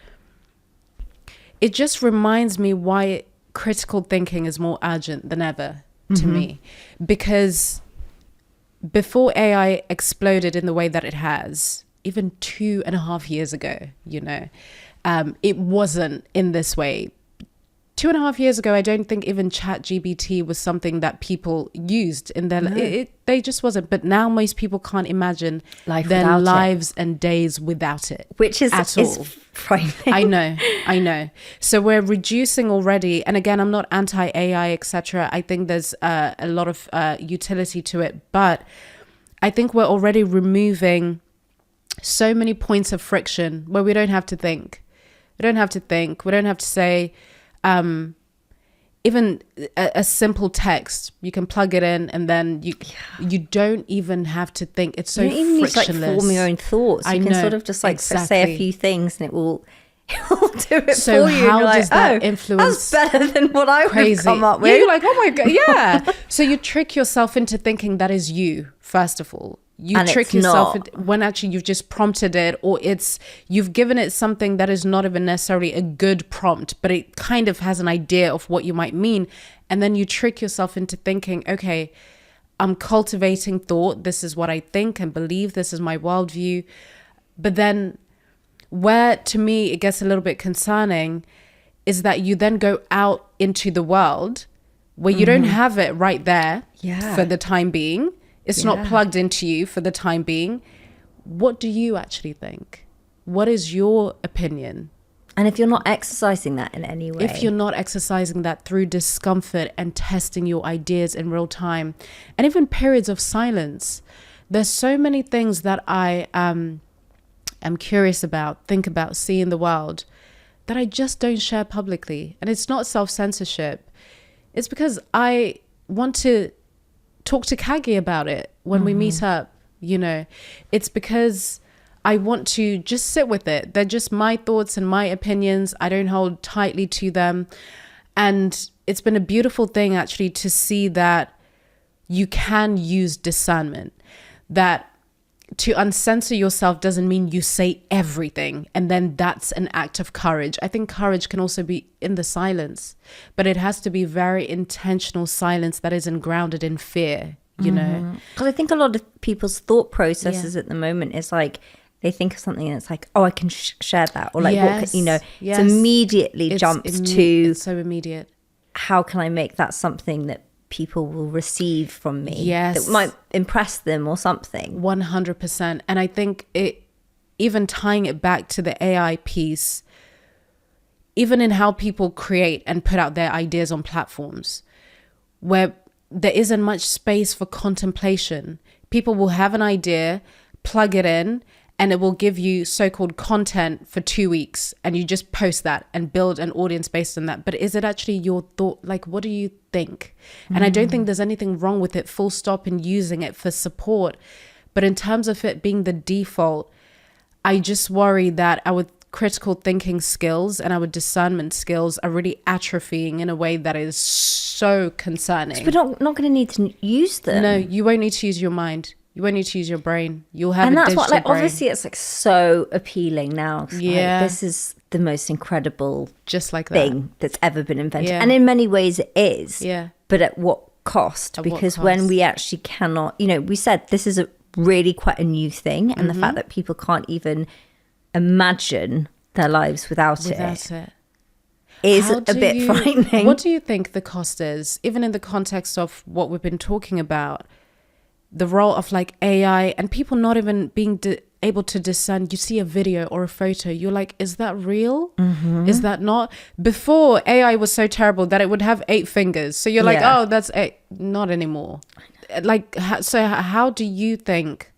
it just reminds me why critical thinking is more urgent than ever to me. Because before AI exploded in the way that it has, even 2.5 years ago, it wasn't in this way. 2.5 years ago, I don't think even ChatGPT was something that people used in their they just wasn't. But now most people can't imagine their lives and days without it, which is frightening. I know. So we're reducing already. And again, I'm not anti-AI, etc. I think there's a lot of utility to it, but I think we're already removing so many points of friction where we don't have to think. We don't have to say. Even a simple text, you can plug it in and then you don't even have to think. It's so frictionless. You don't even need to form your own thoughts. You can sort of just say a few things and it will do it for you. How does that influence? That's better than what I would come up with. Yeah, you're like, oh my God, yeah. So you trick yourself into thinking that is you, first of all. You trick yourself when actually you've just prompted it, or you've given it something that is not even necessarily a good prompt, but it kind of has an idea of what you might mean. And then you trick yourself into thinking, okay, I'm cultivating thought. This is what I think and believe. This is my worldview. But then where to me it gets a little bit concerning is that you then go out into the world where you don't have it right there for the time being. It's not plugged into you for the time being. What do you actually think? What is your opinion? And if you're not exercising that in any way. If you're not exercising that through discomfort and testing your ideas in real time, and even periods of silence, there's so many things that I am curious about, think about, see in the world that I just don't share publicly. And it's not self-censorship. It's because I want to talk to Caggie about it when we meet up, It's because I want to just sit with it. They're just my thoughts and my opinions. I don't hold tightly to them. And it's been a beautiful thing actually to see that you can use discernment, that to uncensor yourself doesn't mean you say everything and then that's an act of courage. I think courage can also be in the silence, but it has to be very intentional silence that isn't grounded in fear, Because I think a lot of people's thought processes at the moment is like, they think of something and it's like, oh, I can share that. Or like, it immediately jumps to. It's so immediate. How can I make that something that people will receive from me? Yes. That might impress them or something. 100%. And I think even tying it back to the AI piece, even in how people create and put out their ideas on platforms where there isn't much space for contemplation. People will have an idea, plug it in, and it will give you so-called content for 2 weeks, and you just post that and build an audience based on that. But is it actually your thought? Like, what do you think? And I don't think there's anything wrong with it, full stop, in using it for support. But in terms of it being the default, I just worry that our critical thinking skills and our discernment skills are really atrophying in a way that is so concerning. But we're not going to need to use them. No, you won't need to use your mind. You won't need to use your brain. You'll have and a that's digital what, like, brain. obviously it's like so appealing now. Yeah. Like, this is the most incredible just like thing that's ever been invented. Yeah. And in many ways it is. Yeah. But at what cost? Because when we actually cannot, we said this is really quite a new thing. And the fact that people can't even imagine their lives without it is a bit frightening. What do you think the cost is? Even in the context of what we've been talking about, the role of like AI and people not even being able to discern. You see a video or a photo, you're like, is that real? Is that not? Before, AI was so terrible that it would have 8 fingers. So you're like, oh, that's 8. Not anymore. Like, so how do you think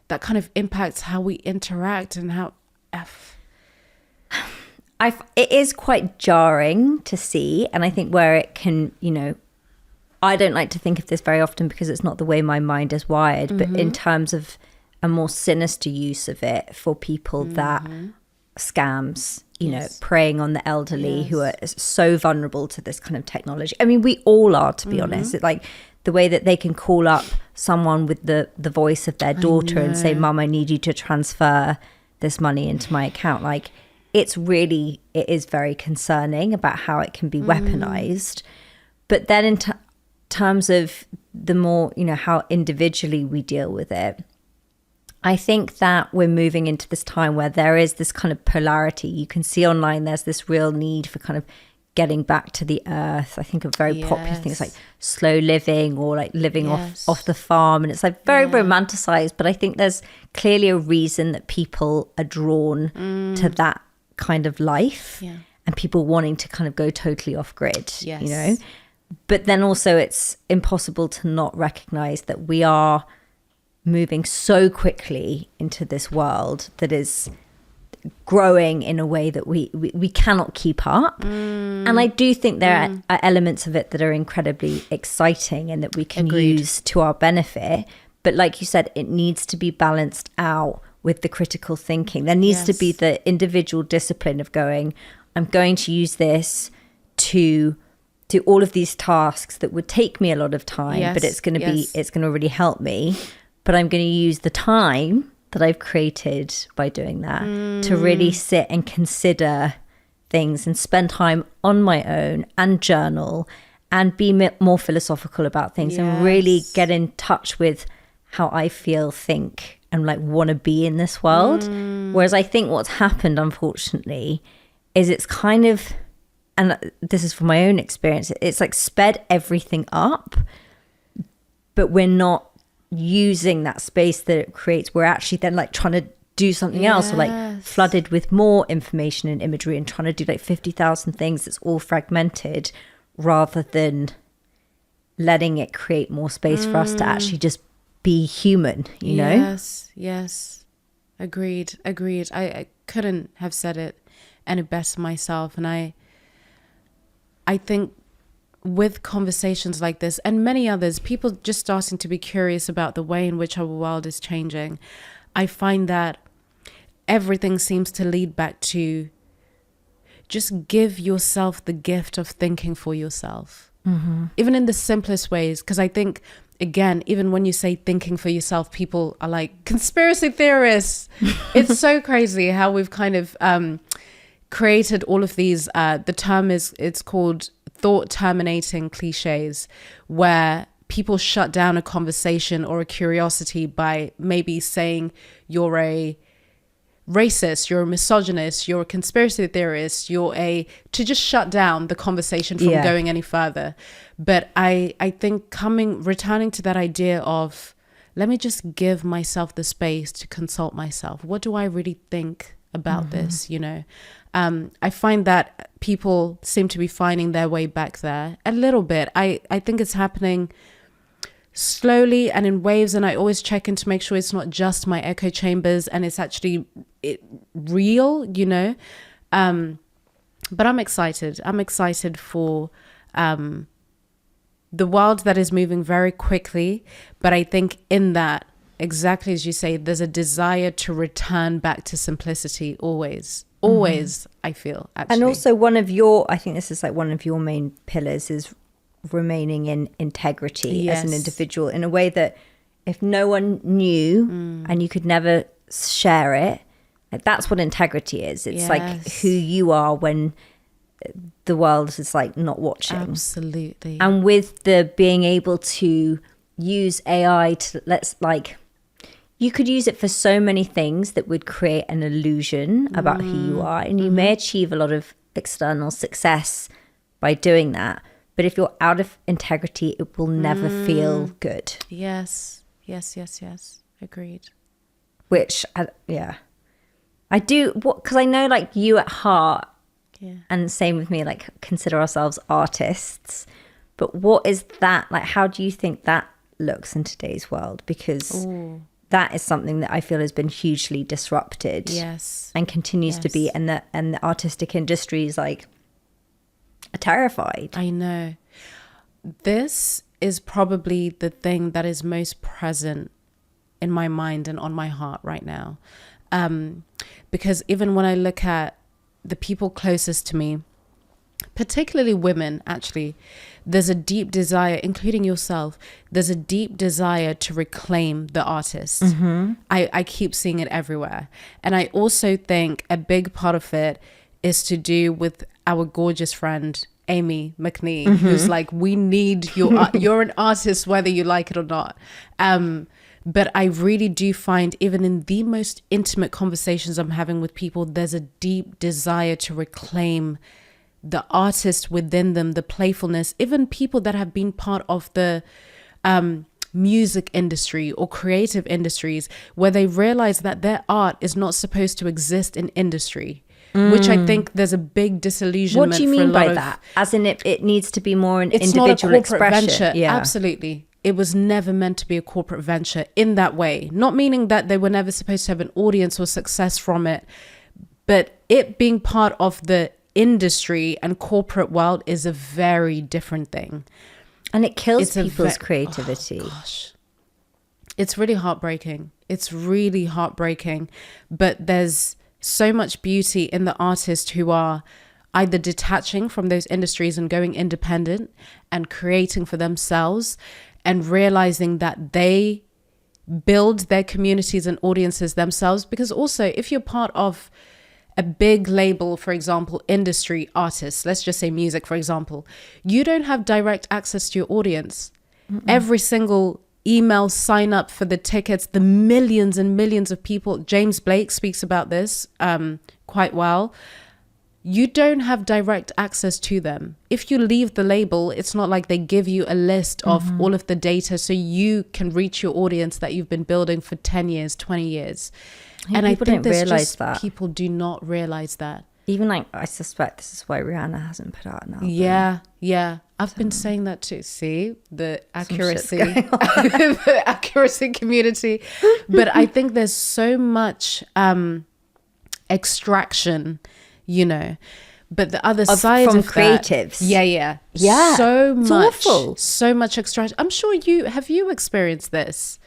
that kind of impacts how we interact and how it is quite jarring to see. And I think where it can, I don't like to think of this very often because it's not the way my mind is wired, but in terms of a more sinister use of it for people that scams, preying on the elderly who are so vulnerable to this kind of technology. I mean, we all are, to be honest. It's like the way that they can call up someone with the voice of their daughter and say, Mum, I need you to transfer this money into my account. Like, it is very concerning about how it can be weaponized. But then in terms of the more, how individually we deal with it, I think that we're moving into this time where there is this kind of polarity. You can see online there's this real need for kind of getting back to the earth. I think of very popular things like slow living or like living off the farm. And it's like very romanticized. But I think there's clearly a reason that people are drawn to that kind of life and people wanting to kind of go totally off grid, you know. But then also it's impossible to not recognize that we are moving so quickly into this world that is growing in a way that we cannot keep up. And I do think there are elements of it that are incredibly exciting and that we can use to our benefit. But like you said, it needs to be balanced out with the critical thinking. There needs to be the individual discipline of going, I'm going to use this to do all of these tasks that would take me a lot of time, but it's going to it's going to really help me. But I'm going to use the time that I've created by doing that to really sit and consider things and spend time on my own and journal and be more philosophical about things and really get in touch with how I feel, think, and like want to be in this world. Whereas I think what's happened, unfortunately, is it's kind of, and this is from my own experience, it's like sped everything up, but we're not using that space that it creates. We're actually then like trying to do something else, or like flooded with more information and imagery and trying to do like 50,000 things that's all fragmented, rather than letting it create more space for us to actually just be human, you know? Yes. Agreed. I couldn't have said it any better myself. And I think with conversations like this and many others, people just starting to be curious about the way in which our world is changing, I find that everything seems to lead back to just give yourself the gift of thinking for yourself, even in the simplest ways. Because I think, again, even when you say thinking for yourself, people are like, conspiracy theorists. It's so crazy how we've kind of created all of these, the term it's called thought-terminating cliches, where people shut down a conversation or a curiosity by maybe saying you're a racist, you're a misogynist, you're a conspiracy theorist, to just shut down the conversation from going any further. But I think returning to that idea of, let me just give myself the space to consult myself. What do I really think about this, you know? I find that people seem to be finding their way back there a little bit. I think it's happening slowly and in waves, and I always check in to make sure it's not just my echo chambers and it's actually real, you know. But I'm excited for the world that is moving very quickly. But I think in that, exactly as you say, there's a desire to return back to simplicity always, I feel, actually. And also I think this is like one of your main pillars is remaining in integrity as an individual, in a way that if no one knew and you could never share it, like that's what integrity is. It's like who you are when the world is like not watching. Absolutely. And with the being able to use AI to you could use it for so many things that would create an illusion about who you are, and you may achieve a lot of external success by doing that. But if you're out of integrity, it will never feel good. Yes. Agreed. Which, I do, because I know like you at heart, and same with me, like consider ourselves artists. But what is that, like how do you think that looks in today's world? Because that is something that I feel has been hugely disrupted. And continues to be, and the artistic industries like are terrified. I know. This is probably the thing that is most present in my mind and on my heart right now. Because even when I look at the people closest to me, particularly women, actually, there's a deep desire, including yourself, there's a deep desire to reclaim the artist. I keep seeing it everywhere. And I also think a big part of it is to do with our gorgeous friend, Amy McNee, who's like, we need you're an artist, whether you like it or not. But I really do find, even in the most intimate conversations I'm having with people, there's a deep desire to reclaim the artist within them, the playfulness. Even people that have been part of the music industry or creative industries, where they realize that their art is not supposed to exist in industry. Which I think there's a big disillusionment. What do you mean by that? As in it needs to be more an individual expression. Venture. Yeah. Absolutely. It was never meant to be a corporate venture in that way. Not meaning that they were never supposed to have an audience or success from it, but it being part of the industry and corporate world is a very different thing. And it kills people's creativity. Oh, gosh. It's really heartbreaking. It's really heartbreaking. But there's so much beauty in the artists who are either detaching from those industries and going independent and creating for themselves and realizing that they build their communities and audiences themselves. Because also, if you're part of a big label, for example, industry artists, let's just say music, for example, you don't have direct access to your audience. Every single email sign up for the tickets, the millions and millions of people. James Blake speaks about this quite well. You don't have direct access to them. If you leave the label, it's not like they give you a list of all of the data so you can reach your audience that you've been building for 10 years, 20 years. And I think people do not realize that. Even I suspect this is why Rihanna hasn't put out an album. Yeah. I've been saying that too. See, the accuracy, the accuracy community. But I think there's so much extraction, but the other side from of creatives. Yeah. So much extraction. I'm sure have you experienced this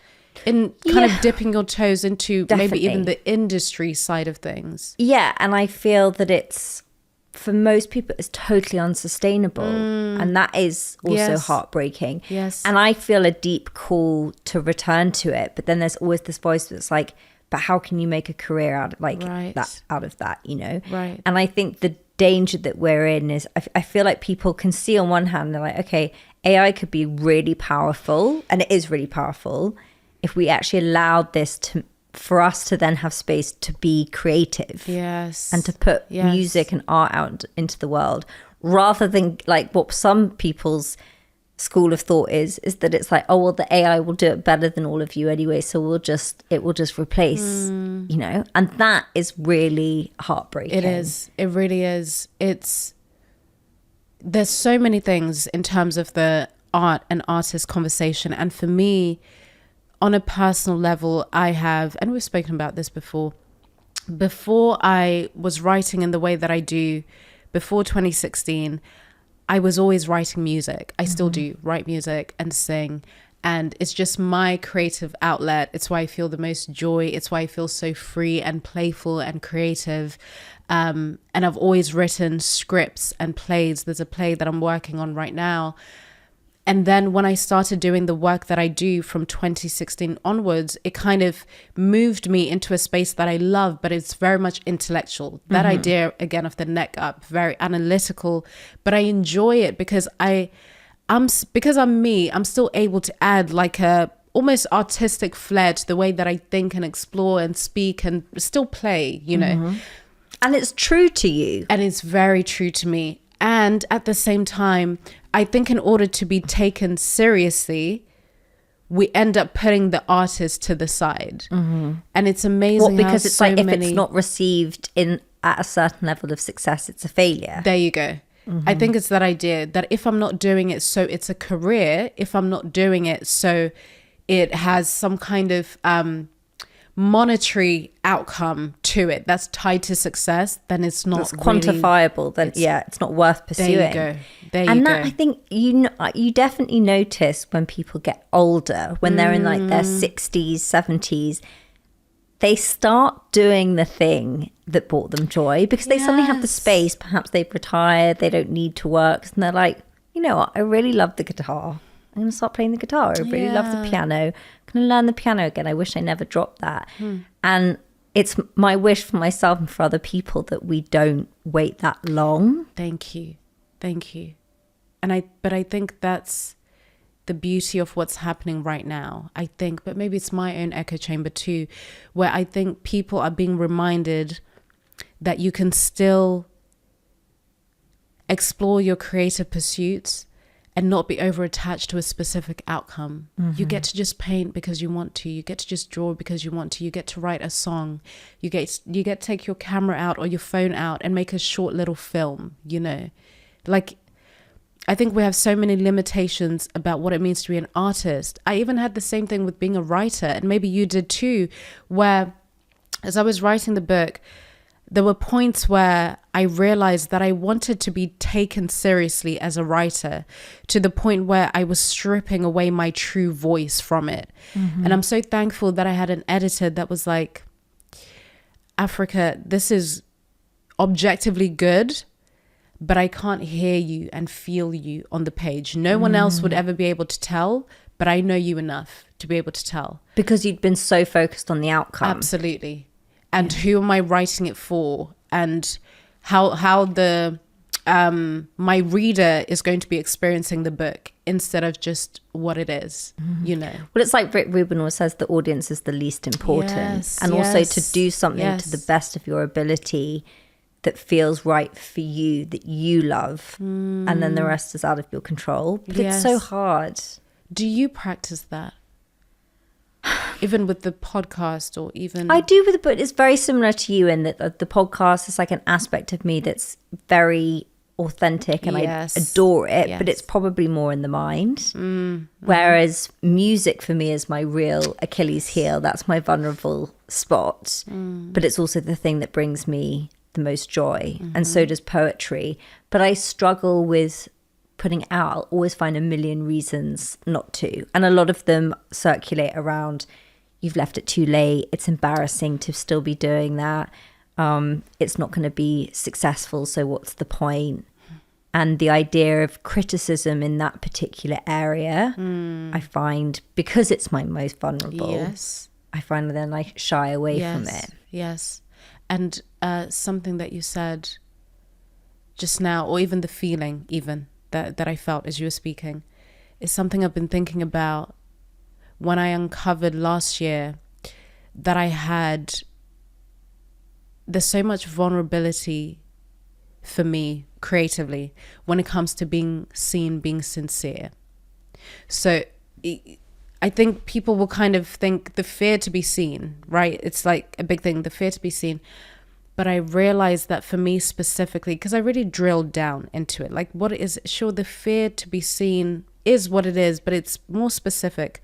in kind of dipping your toes into maybe even the industry side of things. Yeah, and I feel that it's, for most people, it's totally unsustainable. And that is also heartbreaking. Yes. And I feel a deep call to return to it. But then there's always this voice that's like, but how can you make a career out of that, Right. And I think the danger that we're in is, I feel like people can see on one hand, they're like, okay, AI could be really powerful, and it is really powerful, if we actually allowed this for us to then have space to be creative. Yes. And to put music and art out into the world, rather than like what some people's school of thought is that it's like, oh, well, the AI will do it better than all of you anyway, so it will just replace, and that is really heartbreaking. It is. It really is. There's so many things in terms of the art and artist conversation. And for me, on a personal level, I have, and we've spoken about this before I was writing in the way that I do, before 2016, I was always writing music. I still do write music and sing. And it's just my creative outlet. It's why I feel the most joy. It's why I feel so free and playful and creative. And I've always written scripts and plays. There's a play that I'm working on right now. And then when I started doing the work that I do from 2016 onwards, it kind of moved me into a space that I love, but it's very much intellectual. That idea, again, of the neck up, very analytical, but I enjoy it because because I'm me, I'm still able to add like a almost artistic flair to the way that I think and explore and speak and still play, And it's true to you. And it's very true to me. And at the same time, I think in order to be taken seriously, we end up putting the artist to the side. And it's amazing because it's like if it's not received at a certain level of success, it's a failure. There you go. I think it's that idea that if I'm not doing it so it's a career, if I'm not doing it so it has some kind of monetary outcome to it that's tied to success, then it's not quantifiable. Then it's not worth pursuing. There you go. And that, I think you definitely notice when people get older, when they're in like their 60s, 70s, they start doing the thing that brought them joy because they suddenly have the space. Perhaps they've retired, they don't need to work, and they're like, you know what, I really love the guitar. I'm going to start playing the guitar. I really love the piano. I'm going to learn the piano again. I wish I never dropped that. And it's my wish for myself and for other people that we don't wait that long. Thank you. But I think that's the beauty of what's happening right now, I think, but maybe it's my own echo chamber too, where I think people are being reminded that you can still explore your creative pursuits and not be over attached to a specific outcome. You get to just paint because you want to. You get to just draw because you want to. You get to write a song. You get to take your camera out or your phone out and make a short little film, you know. Like, I think we have so many limitations about what it means to be an artist. I even had the same thing with being a writer, and maybe you did too, where as I was writing the book, there were points where I realized that I wanted to be taken seriously as a writer, to the point where I was stripping away my true voice from it. And I'm so thankful that I had an editor that was like, Africa, this is objectively good, but I can't hear you and feel you on the page. No one else would ever be able to tell, but I know you enough to be able to tell. Because you'd been so focused on the outcome. Absolutely. And who am I writing it for? And how the my reader is going to be experiencing the book instead of just what it is, you know. Well, it's like Rick Rubin always says, the audience is the least important. And also to do something to the best of your ability that feels right for you, that you love, and then the rest is out of your control. But it's so hard. Do you practice that? Even with the podcast, or even... I do with the book. It's very similar to you in that the podcast is like an aspect of me that's very authentic, and I adore it, but it's probably more in the mind. Whereas music for me is my real Achilles heel. That's my vulnerable spot. But it's also the thing that brings me the most joy. And so does poetry. But I struggle with putting out. I'll always find a million reasons not to. And a lot of them circulate around, you've left it too late. It's embarrassing to still be doing that. It's not going to be successful, so what's the point? And the idea of criticism in that particular area, I find, because it's my most vulnerable, I find that then I shy away from it. Yes. And something that you said just now, or even the feeling even that I felt as you were speaking, is something I've been thinking about when I uncovered last year that there's so much vulnerability for me creatively when it comes to being seen, being sincere. So I think people will kind of think the fear to be seen, right? It's like a big thing, the fear to be seen. But I realized that for me specifically, because I really drilled down into it, like what it is, sure, the fear to be seen is what it is, but it's more specific,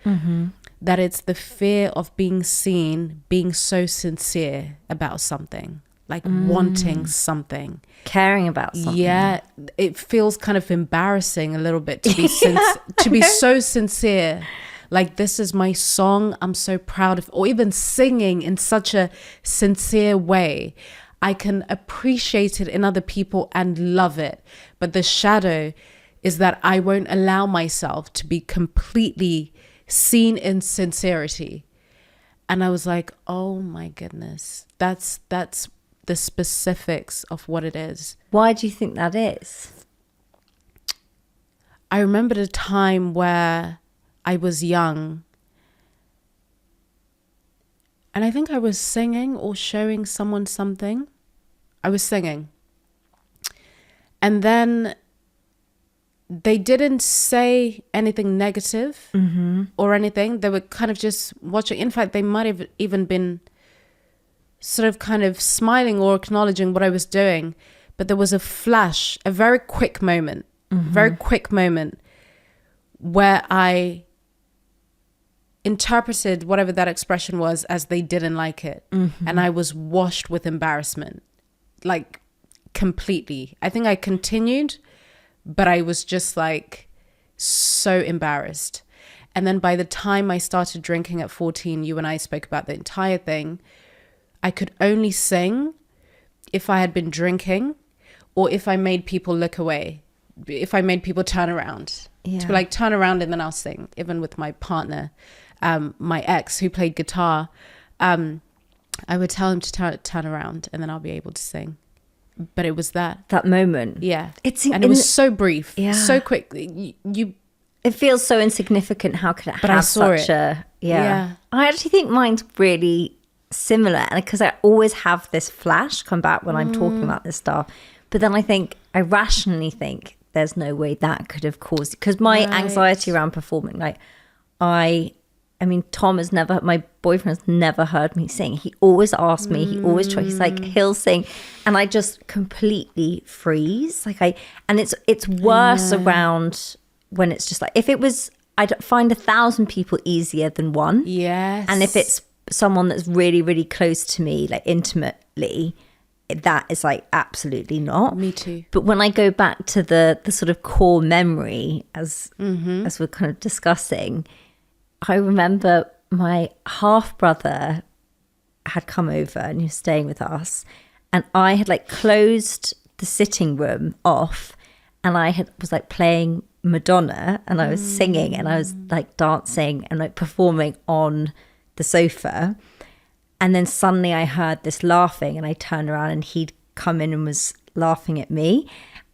that it's the fear of being seen, being so sincere about something, like wanting something. Caring about something. Yeah, it feels kind of embarrassing a little bit to be to be so sincere. Like, this is my song, I'm so proud of, or even singing in such a sincere way. I can appreciate it in other people and love it. But the shadow is that I won't allow myself to be completely seen in sincerity. And I was like, oh my goodness, that's the specifics of what it is. Why do you think that is? I remembered a time where I was young, and I think I was singing or showing someone something. I was singing, and then they didn't say anything negative or anything. They were kind of just watching. In fact, they might have even been sort of kind of smiling or acknowledging what I was doing. But there was a flash, a very quick moment, where I interpreted whatever that expression was as they didn't like it. And I was washed with embarrassment, like completely. I think I continued, but I was just like so embarrassed. And then by the time I started drinking at 14, you and I spoke about the entire thing. I could only sing if I had been drinking, or if I made people look away, if I made people turn around. To be like, turn around and then I'll sing. Even with my partner, my ex who played guitar, I would tell him to turn around and then I'll be able to sing. But it was that moment. Yeah. It was so brief, so quick. You It feels so insignificant. How could it have such a... Yeah. I actually think mine's really similar. And because I always have this flash come back when I'm talking about this stuff. But then I rationally think there's no way that could have caused... Because my anxiety around performing, like, I mean, my boyfriend has never heard me sing. He always asks me, he always tries, he's like, he'll sing. And I just completely freeze. And it's worse around when it's just like, if it was, I'd find 1,000 people easier than one. Yes. And if it's someone that's really, really close to me, like intimately, that is like absolutely not. Me too. But when I go back to the sort of core memory, as we're kind of discussing, I remember my half brother had come over and he was staying with us, and I had like closed the sitting room off, and I was like playing Madonna, and I was singing, and I was like dancing and like performing on the sofa. And then suddenly I heard this laughing, and I turned around and he'd come in and was laughing at me.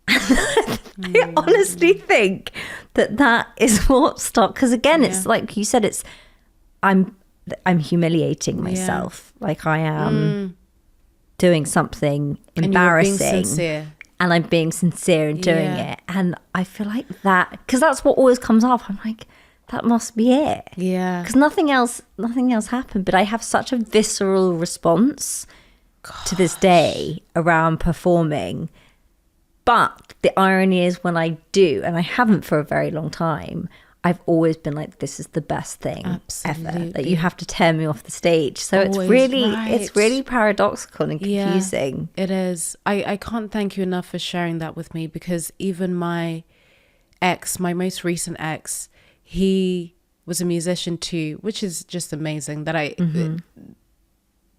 I honestly think that is what stopped, because again, it's like you said, I'm humiliating myself. Like I am doing something embarrassing, and I'm being sincere in doing it. And I feel like that, because that's what always comes off. I'm like, that must be it. Yeah. Because nothing else happened. But I have such a visceral response to this day around performing. But the irony is, when I do, and I haven't for a very long time, I've always been like, this is the best thing ever. That you have to tear me off the stage. So it's really paradoxical and confusing. Yeah, it is. I can't thank you enough for sharing that with me, because even my most recent ex, he was a musician too, which is just amazing. That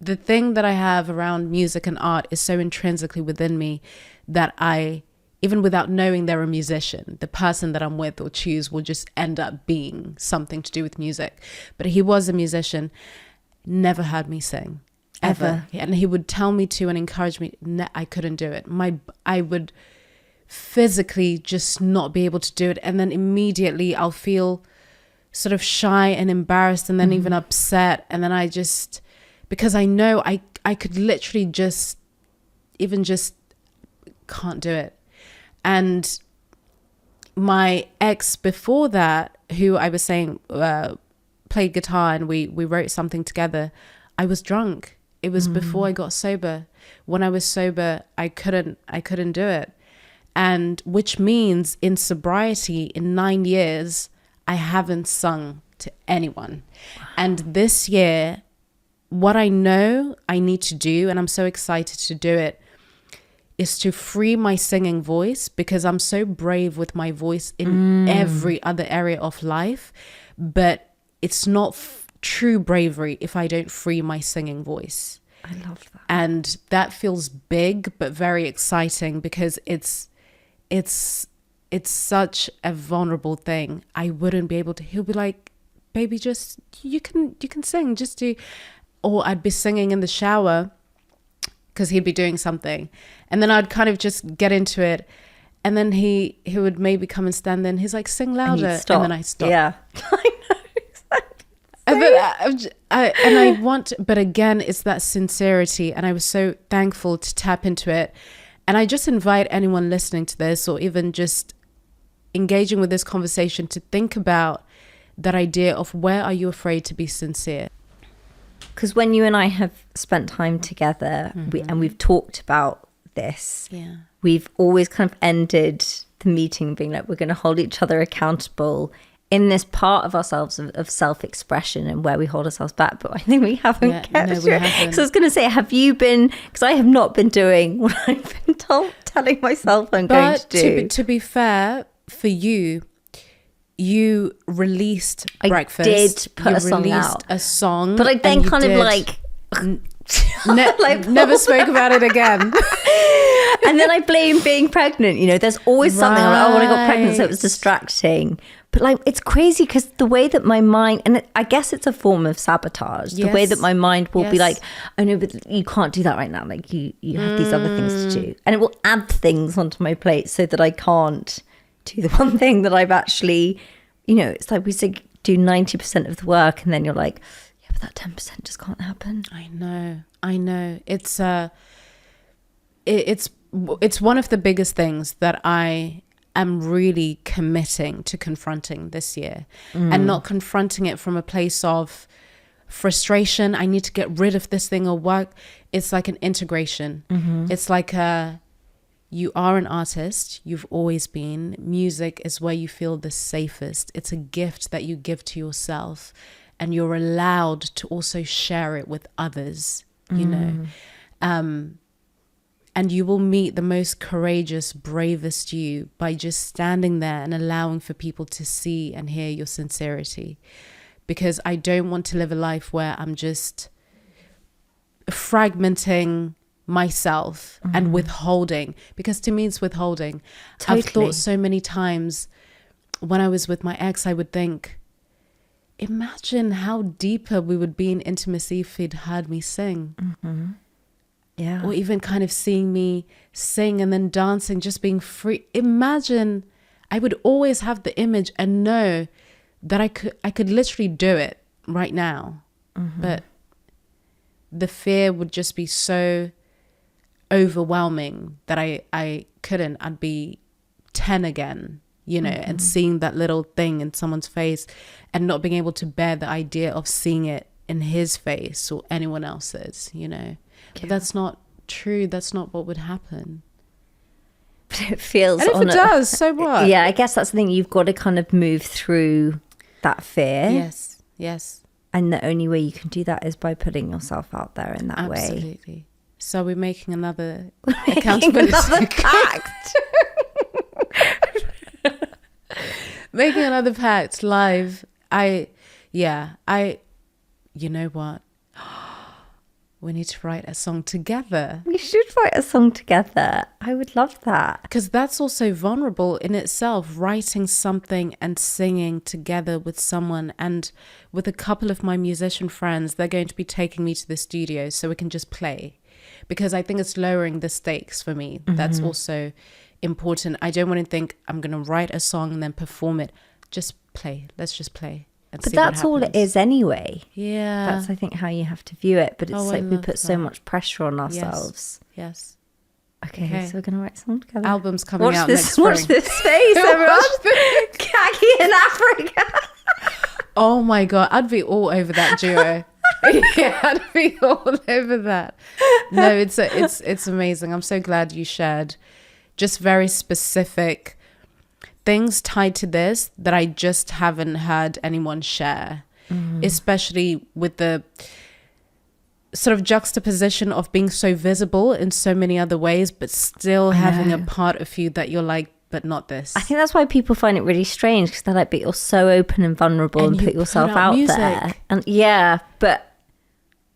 the thing that I have around music and art is so intrinsically within me that I, even without knowing they're a musician, the person that I'm with or choose will just end up being something to do with music. But he was a musician, never heard me sing ever. And he would tell me to and encourage me. I couldn't do it. I would physically just not be able to do it, and then immediately I'll feel sort of shy and embarrassed, and then even upset, and then I just, because I know I could literally just can't do it. And my ex before that, who I was saying played guitar, and we wrote something together, I was drunk. It was before I got sober. When I was sober, I couldn't do it. And which means in sobriety, in 9 years, I haven't sung to anyone. Wow. And this year, what I know I need to do, and I'm so excited to do it, is to free my singing voice, because I'm so brave with my voice in every other area of life. But it's not true bravery if I don't free my singing voice. I love that. And that feels big, but very exciting, because it's such a vulnerable thing. I wouldn't be able to. He'll be like, baby, just you can sing, just do. Or I'd be singing in the shower, because he'd be doing something, and then I'd kind of just get into it, and then he would maybe come and stand there, and he's like, sing louder, and then I stop. Yeah. I know exactly. But again, it's that sincerity, and I was so thankful to tap into it. And I just invite anyone listening to this, or even just engaging with this conversation, to think about that idea of, where are you afraid to be sincere? Because when you and I have spent time together, we've talked about this, we've always kind of ended the meeting being like, we're going to hold each other accountable in this part of ourselves of self-expression, and where we hold ourselves back. But I think we haven't kept it. So I was going to say, have you been, because I have not been doing what I've been telling myself I'm going to do. But to be fair, for you released Breakfast. I did put a song out. A song. But I then kind of like... never spoke about it again. And then I blame being pregnant. You know, there's always something. I'm like, oh, when I got pregnant, so it was distracting. But like, it's crazy, because the way that my mind, and I guess it's a form of sabotage, the way that my mind will be like, oh no, but you can't do that right now. Like you have these other things to do. And it will add things onto my plate so that I can't do the one thing that I've actually, it's like we say do 90% of the work, and then you're like, yeah, but that 10% just can't happen. I know. It's one of the biggest things that I am really committing to confronting this year, and not confronting it from a place of frustration. I need to get rid of this thing or work. It's like an integration. It's like you are an artist. You've always been. Music is where you feel the safest. It's a gift that you give to yourself, and you're allowed to also share it with others, and you will meet the most courageous, bravest you by just standing there and allowing for people to see and hear your sincerity. Because I don't want to live a life where I'm just fragmenting myself and withholding. Because to me, it's withholding. Totally. I've thought so many times when I was with my ex, I would think, imagine how deeper we would be in intimacy if he'd heard me sing. Yeah. Or even kind of seeing me sing and then dancing, just being free. Imagine, I would always have the image and know that I could literally do it right now. But the fear would just be so overwhelming that I couldn't. I'd be 10 again, and seeing that little thing in someone's face and not being able to bear the idea of seeing it in his face or anyone else's, But that's not true. That's not what would happen. But it feels... And if it does, so what? Yeah, I guess that's the thing. You've got to kind of move through that fear. Yes. And the only way you can do that is by putting yourself out there in that way. Absolutely. So we're making another accountability pact. Making another pact live. You know what? We need to write a song together. We should write a song together. I would love that. Because that's also vulnerable in itself, writing something and singing together with someone. And with a couple of my musician friends, they're going to be taking me to the studio so we can just play. Because I think it's lowering the stakes for me. That's also important. I don't want to think I'm going to write a song and then perform it. Just play. Let's just play. But that's all it is anyway. Yeah. That's, I think, how you have to view it. But it's like we put so much pressure on ourselves. Yes. Okay, so we're going to write a song together. Album's coming out next spring. Watch this space, everyone. Caggie in Africa. Oh my God. I'd be all over that duo. Yeah, I'd be all over that. No, it's amazing. I'm so glad you shared just very specific things tied to this that I just haven't heard anyone share, especially with the sort of juxtaposition of being so visible in so many other ways, but still having a part of you that you're like, but not this. I think that's why people find it really strange, because they're like, but you're so open and vulnerable and put yourself out there. And yeah, but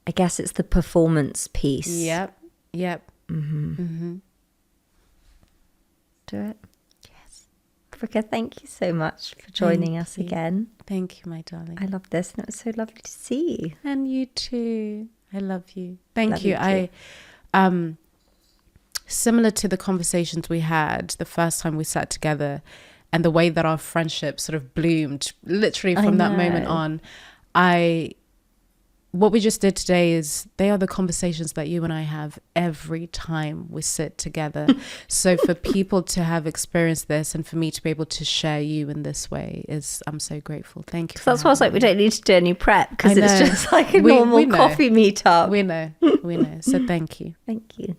I guess it's the performance piece. Yep. Do it. Africa, thank you so much for joining us again. Thank you, my darling. I love this, and it was so lovely to see you. And you too. I love you. Thank you. Similar to the conversations we had the first time we sat together, and the way that our friendship sort of bloomed, literally from that moment on, what we just did today is they are the conversations that you and I have every time we sit together. So for people to have experienced this and for me to be able to share you in this way I'm so grateful. Thank you. That's why I was like, we don't need to do any prep, because it's just like a normal coffee meetup. We know. So thank you. Thank you.